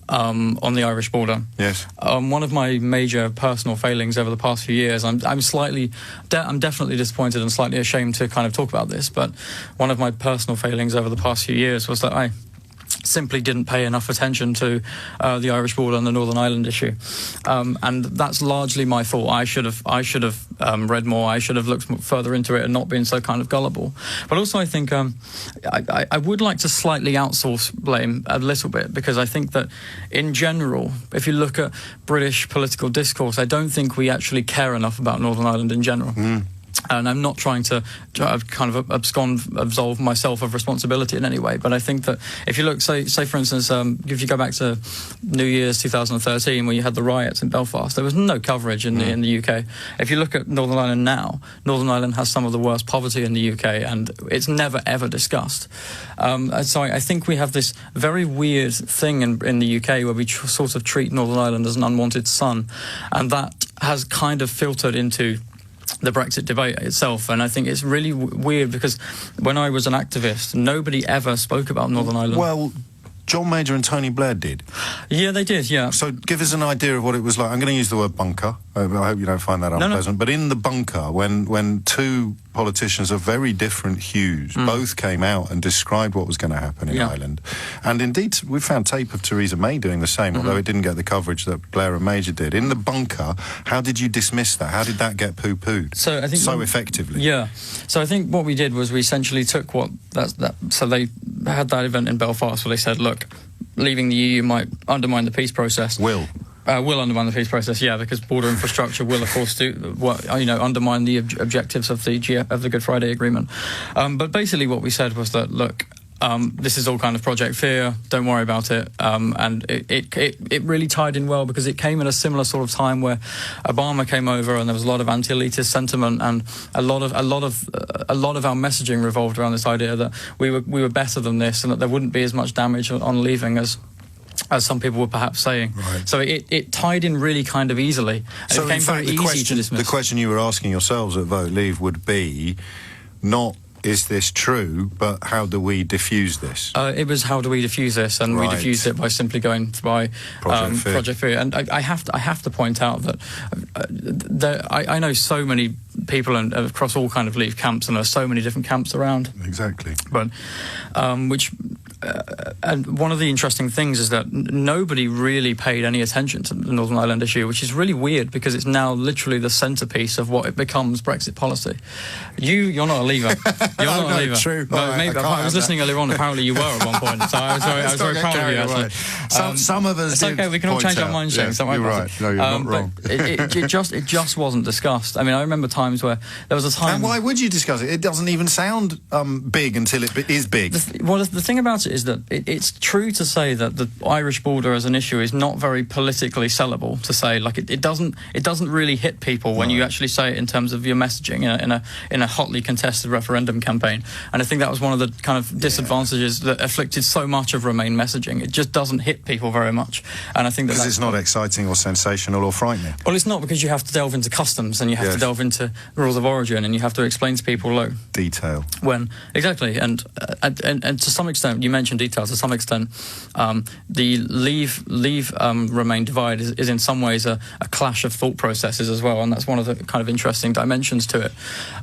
S9: on the Irish border.
S2: Yes.
S9: One of my major personal failings over the past few years, I'm definitely disappointed and slightly ashamed to kind of talk about this, but one of my personal failings over the past few years was that I simply didn't pay enough attention to the Irish border and the Northern Ireland issue, and that's largely my fault. I should have read more. I should have looked further into it and not been so kind of gullible. But also, I think I would like to slightly outsource blame a little bit, because I think that in general, if you look at British political discourse, I don't think we actually care enough about Northern Ireland in general. And I'm not trying to kind of absolve myself of responsibility in any way, but I think that if you look, say for instance, if you go back to New Year's 2013, where you had the riots in Belfast, there was no coverage in the UK. If you look at Northern Ireland now, Northern Ireland has some of the worst poverty in the UK, and it's never ever discussed. So I think we have this very weird thing in the UK where we sort of treat Northern Ireland as an unwanted son, and that has kind of filtered into the Brexit debate itself. And I think it's really weird, because when I was an activist, nobody ever spoke about Northern Ireland.
S2: Well, John Major and Tony Blair did.
S9: Yeah, they did, yeah.
S2: So give us an idea of what it was like. I'm going to use the word bunker. I hope you don't find that unpleasant. No. But in the bunker, when two politicians of very different hues both came out and described what was going to happen in Ireland, and indeed we found tape of Theresa May doing the same, although it didn't get the coverage that Blair and Major did. In the bunker, how did you dismiss that? How did that get poo-pooed so effectively?
S9: Yeah. So I think what we did was we essentially took so they had that event in Belfast where they said, look, leaving the EU might undermine the peace process. Will undermine the peace process, yeah, because border infrastructure will, of course, undermine the objectives of the Good Friday Agreement. But basically, what we said was that, look, this is all kind of Project Fear. Don't worry about it. And it really tied in well, because it came at a similar sort of time where Obama came over, and there was a lot of anti-elitist sentiment, and a lot of our messaging revolved around this idea that we were better than this, and that there wouldn't be as much damage on leaving as some people were perhaps saying. Right. So it tied in really kind of easily.
S2: So
S9: it became very easy to dismiss.
S2: The question you were asking yourselves at Vote Leave would be not, is this true, but how do we diffuse this? It
S9: was how do we diffuse this, and we diffused it by simply going by Project Fear. And I have to point out that I know so many people across all kind of Leave camps, and there are so many different camps around.
S2: Exactly.
S9: But and one of the interesting things is that nobody really paid any attention to the Northern Ireland issue, which is really weird, because it's now literally the centrepiece of what it becomes Brexit policy. You're not a Leaver. You're not a Leaver.
S2: True.
S9: But maybe, I was listening earlier on. Apparently, you were at one point. So I was very proud of you. Actually,
S2: some of us.
S9: It's okay. We can all change our minds.
S2: Yes, you're right. No, you're not wrong.
S9: It just wasn't discussed. I mean, I remember times where there was a time.
S2: And why would you discuss it? It doesn't even sound big until it is big.
S9: The thing about it is that it's true to say that the Irish border as an issue is not very politically sellable. To say, like, it doesn't really hit people when you actually say it in terms of your messaging in a hotly contested referendum campaign. And I think that was one of the kind of disadvantages that afflicted so much of Remain messaging. It just doesn't hit people very much. And I think
S2: because it's not exciting or sensational or frightening.
S9: Well, it's not, because you have to delve into customs, and you have to delve into rules of origin, and you have to explain to people, look,
S2: detail.
S9: Exactly, and to some extent, you mentioned detail. To some extent, the Leave Remain divide is in some ways a clash of thought processes as well, and that's one of the kind of interesting dimensions to it.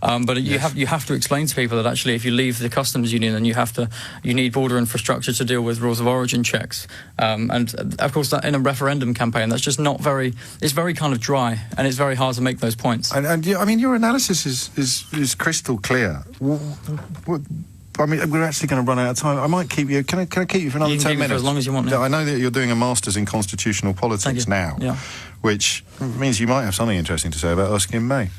S9: But you have to explain to people that actually, if you leave the customs union, then you need border infrastructure to deal with rules of origin checks, and of course that in a referendum campaign, that's just not very. It's very kind of dry, and it's very hard to make those points.
S2: And I mean, your analysis is crystal clear. I mean, we're actually going to run out of time. I might keep you. Can I keep you for another 10 minutes?
S9: For as long as you want.
S2: Now. I know that you're doing a master's in constitutional politics now, which means you might have something interesting to say about Erskine May.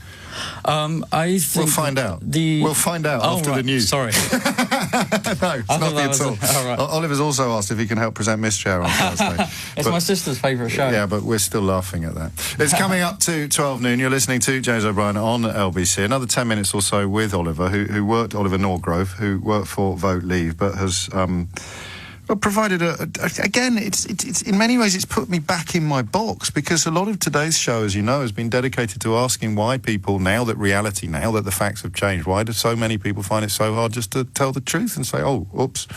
S9: I think
S2: we'll find out. We'll find out after the news.
S9: Sorry.
S2: No, it's not me at all.
S9: Right.
S2: Oliver's also asked if he can help present Miss Chair on Thursday.
S9: It's my sister's favourite show.
S2: Yeah, but we're still laughing at that. It's coming up to 12 noon. You're listening to James O'Brien on LBC. Another 10 minutes or so with Oliver, who worked, Oliver Norgrove, who worked for Vote Leave, but has Well, provided again, it's in many ways it's put me back in my box, because a lot of today's show, as you know, has been dedicated to asking why people, now that the facts have changed, why do so many people find it so hard just to tell the truth and say, oh, oops,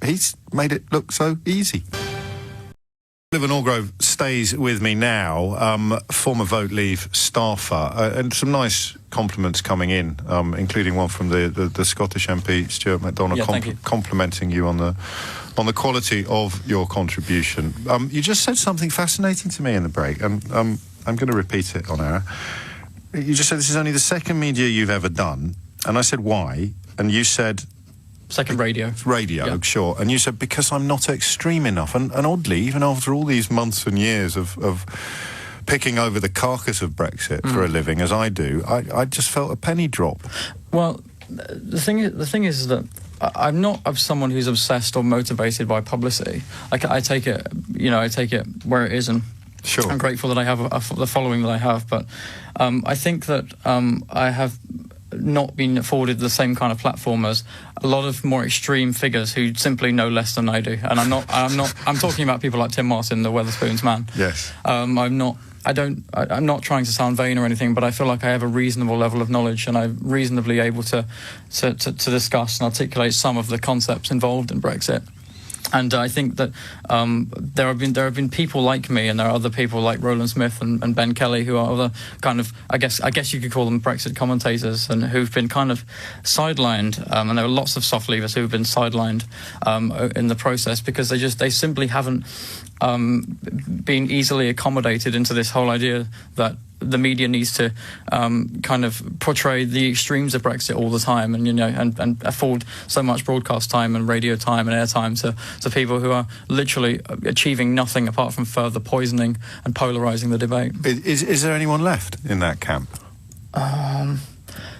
S2: he's made it look so easy. Oliver Norgrove stays with me now, former Vote Leave staffer, and some nice compliments coming in, including one from the Scottish MP Stuart McDonald, complimenting you on the quality of your contribution. You just said something fascinating to me in the break, and I'm going to repeat it on air. You just said this is only the second media you've ever done, and I said why, and you said
S9: second radio.
S2: Radio, sure. And you said, because I'm not extreme enough. And oddly, even after all these months and years of picking over the carcass of Brexit for a living, as I do, I just felt a penny drop.
S9: Well, the thing is that I'm not someone who's obsessed or motivated by publicity. I take it where it is, and
S2: sure,
S9: I'm grateful that I have the following that I have. But I think that I have not been afforded the same kind of platform as a lot of more extreme figures who simply know less than I do. And I'm talking about people like Tim Martin, the Wetherspoons man.
S2: Yes.
S9: I'm not trying to sound vain or anything, but I feel like I have a reasonable level of knowledge, and I'm reasonably able to discuss and articulate some of the concepts involved in Brexit. And I think that there have been people like me, and there are other people like Roland Smith and Ben Kelly, who are other kind of, I guess you could call them Brexit commentators, and who've been kind of sidelined. And there are lots of soft leavers who've been sidelined in the process, because they simply haven't been easily accommodated into this whole idea that the media needs to kind of portray the extremes of Brexit all the time, and and afford so much broadcast time and radio time and airtime to people who are literally achieving nothing apart from further poisoning and polarising the debate.
S2: Is there anyone left in that camp?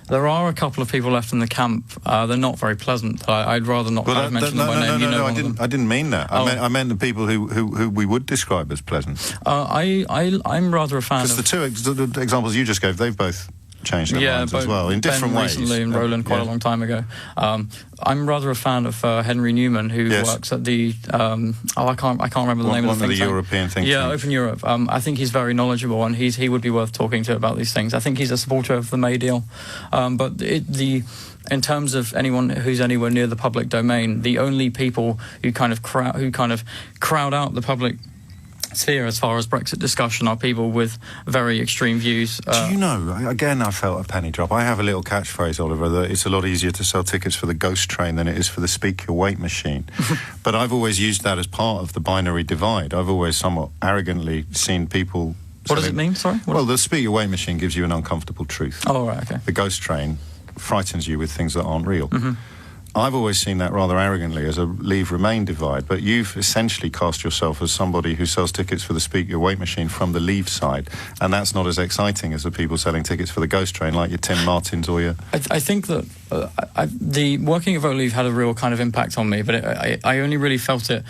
S9: There are a couple of people left in the camp. They're not very pleasant. I'd rather not mention them by name.
S2: No, I didn't mean that. I meant the people who we would describe as pleasant.
S9: I'm rather a fan of...
S2: Because the examples you just gave, they've both changed their minds as well, in different ways.
S9: Recently, and Roland quite a long time ago. I'm rather a fan of Henry Newman, who works at the... I can't remember the name of the
S2: think tank. European think tank.
S9: Yeah, Open Europe. I think he's very knowledgeable, and he would be worth talking to about these things. I think he's a supporter of the May deal. But in terms of anyone who's anywhere near the public domain, the only people who kind of crowd out the public sphere as far as Brexit discussion are people with very extreme views.
S2: Do you know, again, I felt a penny drop. I have a little catchphrase, Oliver, that it's a lot easier to sell tickets for the ghost train than it is for the speak your weight machine. But I've always used that as part of the binary divide. I've always somewhat arrogantly seen people...
S9: What does it mean, sorry?
S2: Well, the speak your weight machine gives you an uncomfortable truth.
S9: Oh, right, okay.
S2: The ghost train frightens you with things that aren't real.
S9: Mm-hmm.
S2: I've always seen that rather arrogantly as a Leave-Remain divide, but you've essentially cast yourself as somebody who sells tickets for the Speak Your Weight machine from the Leave side, and that's not as exciting as the people selling tickets for the ghost train, like your Tim Martins or your...
S9: I think that the working at Vote Leave had a real kind of impact on me, but I only really felt it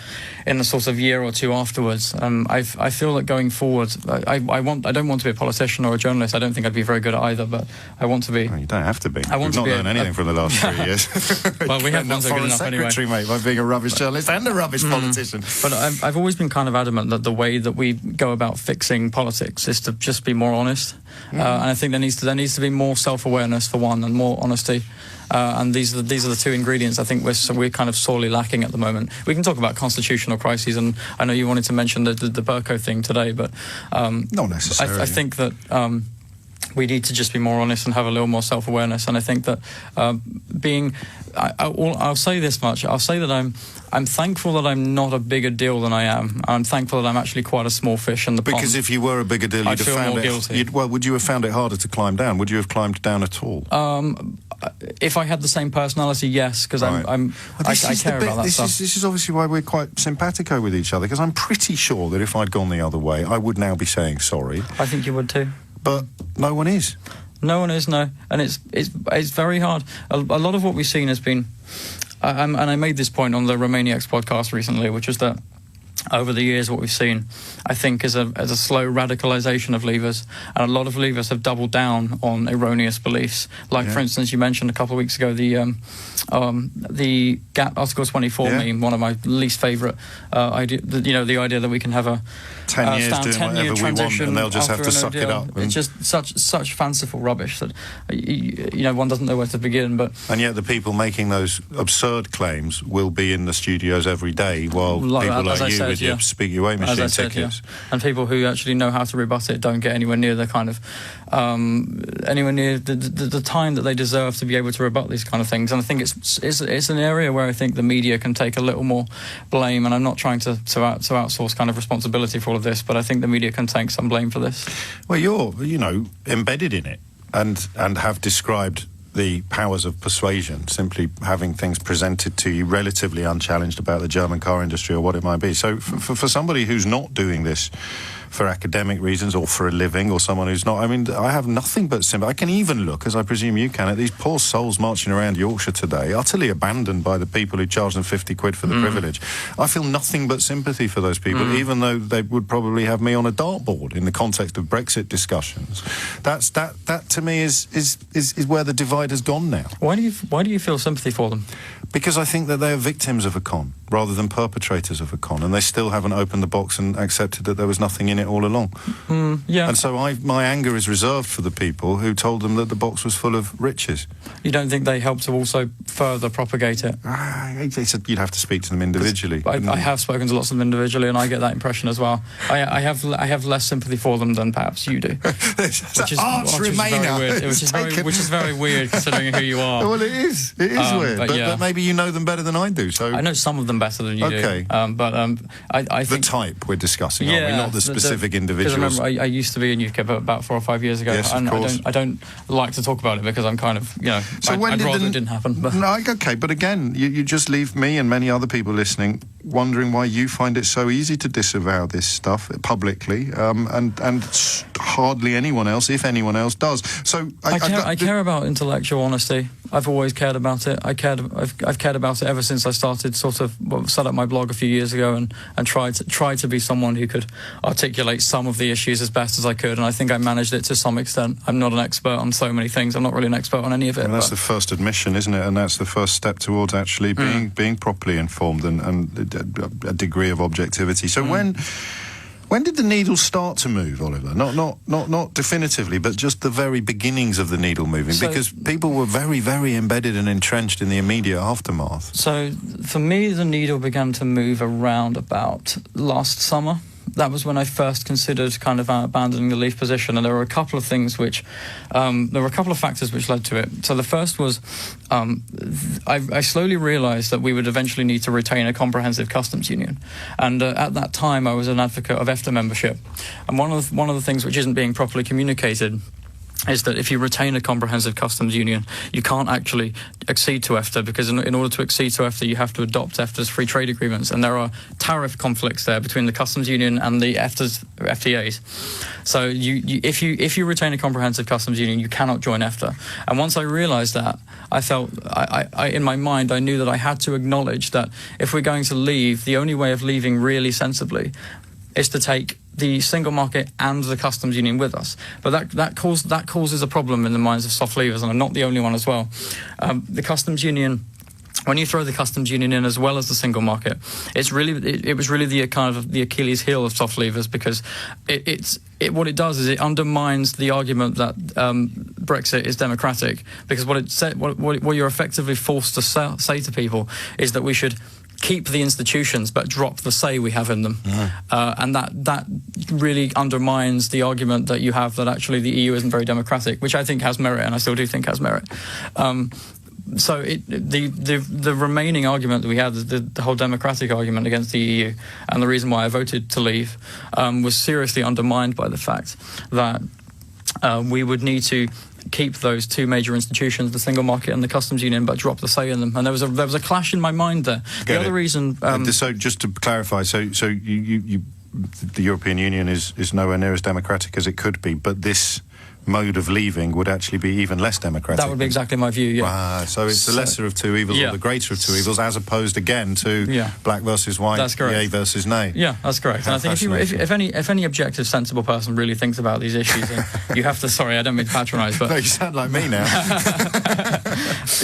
S9: in the sort of year or two afterwards. I feel that going forward, I don't want to be a politician or a journalist. I don't think I'd be very good at either, but I want to be...
S2: Well, you don't have to be.
S9: I want
S2: We've
S9: to
S2: not learned anything from the last 3 years.
S9: Well, we have one good enough
S2: secretary,
S9: anyway.
S2: Mate, by being a rubbish journalist and a rubbish politician.
S9: But I've always been kind of adamant that the way that we go about fixing politics is to just be more honest. And I think there needs to be more self-awareness for one, and more honesty. And these are the two ingredients I think we're kind of sorely lacking at the moment. We can talk about constitutional crises, and I know you wanted to mention the Burko thing today, but
S2: not necessarily.
S9: I think that we need to just be more honest and have a little more self-awareness. And I think that I'll say this much. I'll say that I'm thankful that I'm not a bigger deal than I am. I'm thankful that I'm actually quite a small fish in the pond.
S2: Because if you were a bigger deal, you'd have found it... Well, would you have found it harder to climb down? Would you have climbed down at all?
S9: If I had the same personality, yes, because I care about that stuff.
S2: This is obviously why we're quite simpatico with each other, because I'm pretty sure that if I'd gone the other way, I would now be saying sorry.
S9: I think you would too.
S2: But no one is.
S9: No one is, no. And it's very hard. A lot of what we've seen has been... and I made this point on the Romaniacs podcast recently, which is that over the years, what we've seen, I think, is a slow radicalisation of leavers, and a lot of leavers have doubled down on erroneous beliefs. Like, for instance, you mentioned a couple of weeks ago the Gap Article 24 meme, one of my least favourite idea. The idea that we can have a
S2: 10 years doing whatever we want, and they'll just have to suck it up.
S9: It's just such fanciful rubbish that one doesn't know where to begin. And
S2: yet the people making those absurd claims will be in the studios every day, while people like you with your speak your way machine tickets.
S9: And people who actually know how to rebut it don't get anywhere near the kind of anywhere near the time that they deserve to be able to rebut these kind of things. And I think it's an area where I think the media can take a little more blame. And I'm not trying to outsource kind of responsibility for all of this, but I think the media can take some blame for this.
S2: Well, you're embedded in it and have described the powers of persuasion, simply having things presented to you relatively unchallenged about the German car industry or what it might be. So for somebody who's not doing this for academic reasons or for a living, or someone who's not, I mean, I have nothing but sympathy. I can even look, as I presume you can, at these poor souls marching around Yorkshire today, utterly abandoned by the people who charge them 50 quid for the privilege. I feel nothing but sympathy for those people, even though they would probably have me on a dartboard in the context of Brexit discussions. That to me is where the divide has gone now.
S9: Why do you feel sympathy for them?
S2: Because I think that they are victims of a con rather than perpetrators of a con, and they still haven't opened the box and accepted that there was nothing in it all along. And so my anger is reserved for the people who told them that the box was full of riches.
S9: You don't think they helped to also further propagate it?
S2: They said you'd have to speak to them individually.
S9: I have spoken to lots of them individually, and I get that impression as well. I have less sympathy for them than perhaps you do.
S2: Which
S9: is very weird considering who you are.
S2: Well, it is weird, but maybe you know them better than I do. So
S9: I know some of them better than you do. I think
S2: the type we're discussing, aren't we? Not the specific individuals.
S9: Because remember, I used to be in UKIP about 4 or 5 years ago, and I don't like to talk about it because I'm kind of,
S2: So
S9: I'd rather it didn't happen. But.
S2: No, okay, but again, you just leave me and many other people listening wondering why you find it so easy to disavow this stuff publicly, and hardly anyone else, if anyone else, does. So
S9: I care about intellectual honesty. I've always cared about it. I've cared about it ever since I started set up my blog a few years ago and tried to be someone who could articulate some of the issues as best as I could, and I think I managed it to some extent. I'm not an expert on so many things. I'm not really an expert on any of it.
S2: Well, that's the first admission, isn't it? And that's the first step towards actually being properly informed and a degree of objectivity. So when did the needle start to move, Oliver? Not definitively, but just the very beginnings of the needle moving, because people were very, very embedded and entrenched in the immediate aftermath.
S9: So for me, the needle began to move around about last summer. That was when I first considered kind of abandoning the Leave position, and there were a couple of things which, there were a couple of factors which led to it. So the first was, I slowly realised that we would eventually need to retain a comprehensive customs union, and at that time I was an advocate of EFTA membership, and one of the things which isn't being properly communicated is that if you retain a comprehensive customs union, you can't actually accede to EFTA, because in order to accede to EFTA, you have to adopt EFTA's free trade agreements, and there are tariff conflicts there between the customs union and the FTAs. So if you retain a comprehensive customs union, you cannot join EFTA. And once I realised that, I felt, I in my mind, I knew that I had to acknowledge that if we're going to leave, the only way of leaving really sensibly is to take the single market and the customs union with us. But that causes a problem in the minds of soft leavers, and I'm not the only one as well. The customs union, when you throw the customs union in as well as the single market, it was really the kind of the Achilles heel of soft leavers, because what it does is it undermines the argument that Brexit is democratic, because what you're effectively forced to say to people is that we should keep the institutions but drop the say we have in them. And that really undermines the argument that you have that actually the EU isn't very democratic, which I think has merit, and I still do think has merit. So the remaining argument that we had, the whole democratic argument against the EU, and the reason why I voted to leave, was seriously undermined by the fact that we would need to keep those two major institutions, the single market and the customs union, but drop the say in them. And there was a clash in my mind there. The other reason...
S2: so just to clarify, so you the European Union is nowhere near as democratic as it could be, but this mode of leaving would actually be even less democratic.
S9: That would be exactly my view, yeah.
S2: So it's the lesser of two evils or the greater of two evils, as opposed again to black versus white,
S9: that's correct.
S2: yay versus nay.
S9: Yeah, that's correct. And I think if any objective, sensible person really thinks about these issues, you have to. Sorry, I don't mean to patronise, but
S2: no, you sound like me now.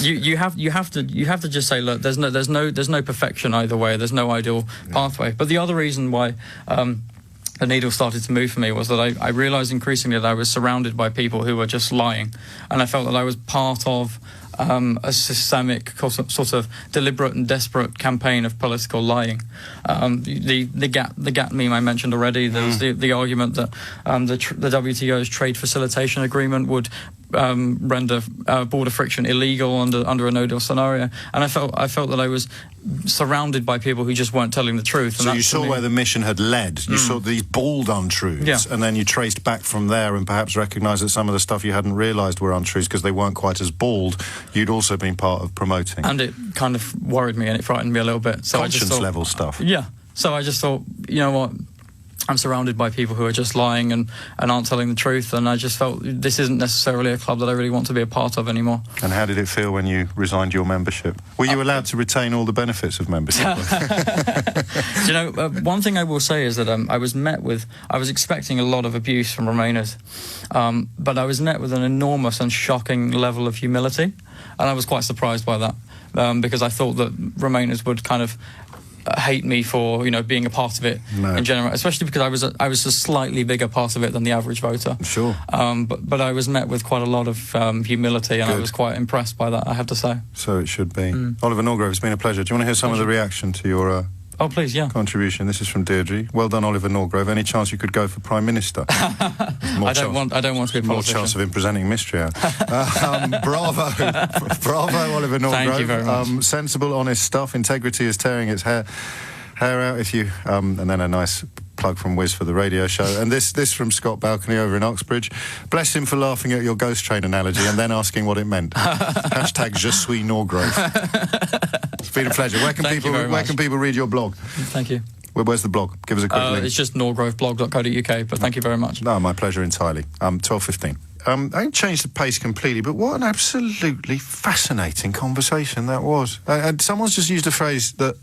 S9: you have to just say, look, there's no perfection either way. There's no ideal pathway. But the other reason why the needle started to move for me was that I realised increasingly that I was surrounded by people who were just lying, and I felt that I was part of a systemic sort of deliberate and desperate campaign of political lying. The GATT meme I mentioned already. There was the argument that the WTO's trade facilitation agreement would render border friction illegal under a no-deal scenario, and I felt that I was surrounded by people who just weren't telling the truth.
S2: So you saw where the mission had led. You saw these bald untruths, and then you traced back from there and perhaps recognised that some of the stuff you hadn't realised were untruths because they weren't quite as bald. You'd also been part of promoting.
S9: And it kind of worried me and it frightened me a little bit. So
S2: conscience level stuff.
S9: Yeah. So I just thought, you know what? I'm surrounded by people who are just lying and aren't telling the truth, and I just felt this isn't necessarily a club that I really want to be a part of anymore.
S2: And how did it feel when you resigned your membership? Were you allowed to retain all the benefits of membership?
S9: One thing I will say is that I was expecting a lot of abuse from Remainers, but I was met with an enormous and shocking level of humility, and I was quite surprised by that, because I thought that Remainers would kind of hate me for being a part of it in general, especially because I was a slightly bigger part of it than the average voter.
S2: Sure.
S9: But I was met with quite a lot of humility, and I was quite impressed by that, I have to say.
S2: So it should be. Oliver Norgrove, it's been a pleasure. Do you want to hear some of the reaction to your
S9: oh, please, yeah.
S2: contribution? This is from Deirdre. Well done, Oliver Norgrove. Any chance you could go for Prime Minister?
S9: I don't want to be a politician.
S2: More chance of him presenting mystery hour. Bravo, Oliver Norgrove.
S9: Thank you very much.
S2: Sensible, honest stuff. Integrity is tearing its hair out. If you and then a nice plug from Wiz for the radio show. And this from Scott Balcony over in Oxbridge. Bless him for laughing at your ghost train analogy and then asking what it meant. Hashtag Je suis Norgrove. It's been a pleasure. Where can people read your blog?
S9: Thank you.
S2: Where's the blog? Give us a quick link.
S9: It's just norgroveblog.co.uk, but thank you very much.
S2: No, my pleasure entirely. 12:15. I changed the pace completely, but what an absolutely fascinating conversation that was. And someone's just used a phrase that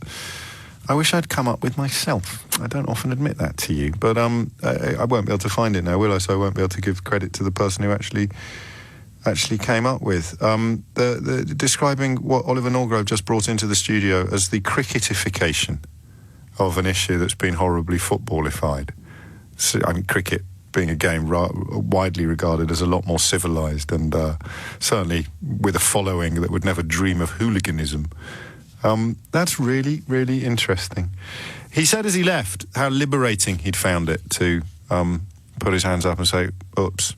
S2: I wish I'd come up with myself. I don't often admit that to you, but I won't be able to find it now, will I? So I won't be able to give credit to the person who actually came up with. Describing what Oliver Norgrove just brought into the studio as the cricketification of an issue that's been horribly footballified. So, I mean, cricket being a game widely regarded as a lot more civilised and certainly with a following that would never dream of hooliganism. That's really, really interesting. He said as he left how liberating he'd found it to put his hands up and say, oops.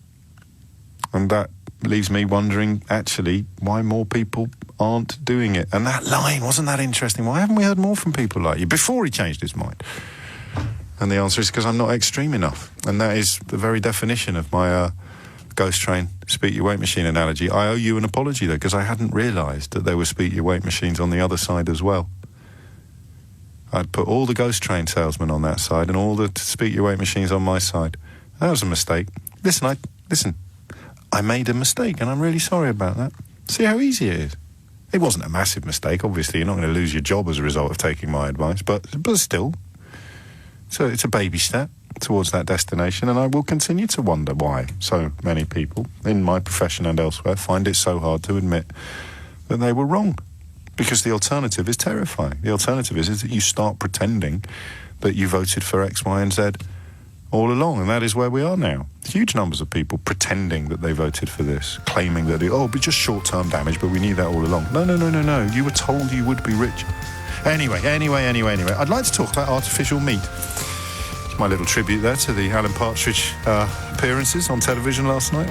S2: And that leaves me wondering, actually, why more people aren't doing it. And that line, wasn't that interesting? Why haven't we heard more from people like you before he changed his mind? And the answer is because I'm not extreme enough. And that is the very definition of my ghost train, speak your weight machine analogy. I owe you an apology, though, because I hadn't realised that there were speak your weight machines on the other side as well. I'd put all the ghost train salesmen on that side and all the speak your weight machines on my side. That was a mistake. Listen, I made a mistake, and I'm really sorry about that. See how easy it is. It wasn't a massive mistake. Obviously, you're not going to lose your job as a result of taking my advice, but still. So it's a baby step towards that destination, and I will continue to wonder why so many people in my profession and elsewhere find it so hard to admit that they were wrong, because the alternative is terrifying. The alternative is that you start pretending that you voted for X, Y, and Z all along, and that is where we are now. Huge numbers of people pretending that they voted for this, claiming that but just short-term damage, but we knew that all along. No. You were told you would be rich. Anyway. I'd like to talk about artificial meat. It's my little tribute there to the Alan Partridge appearances on television last night.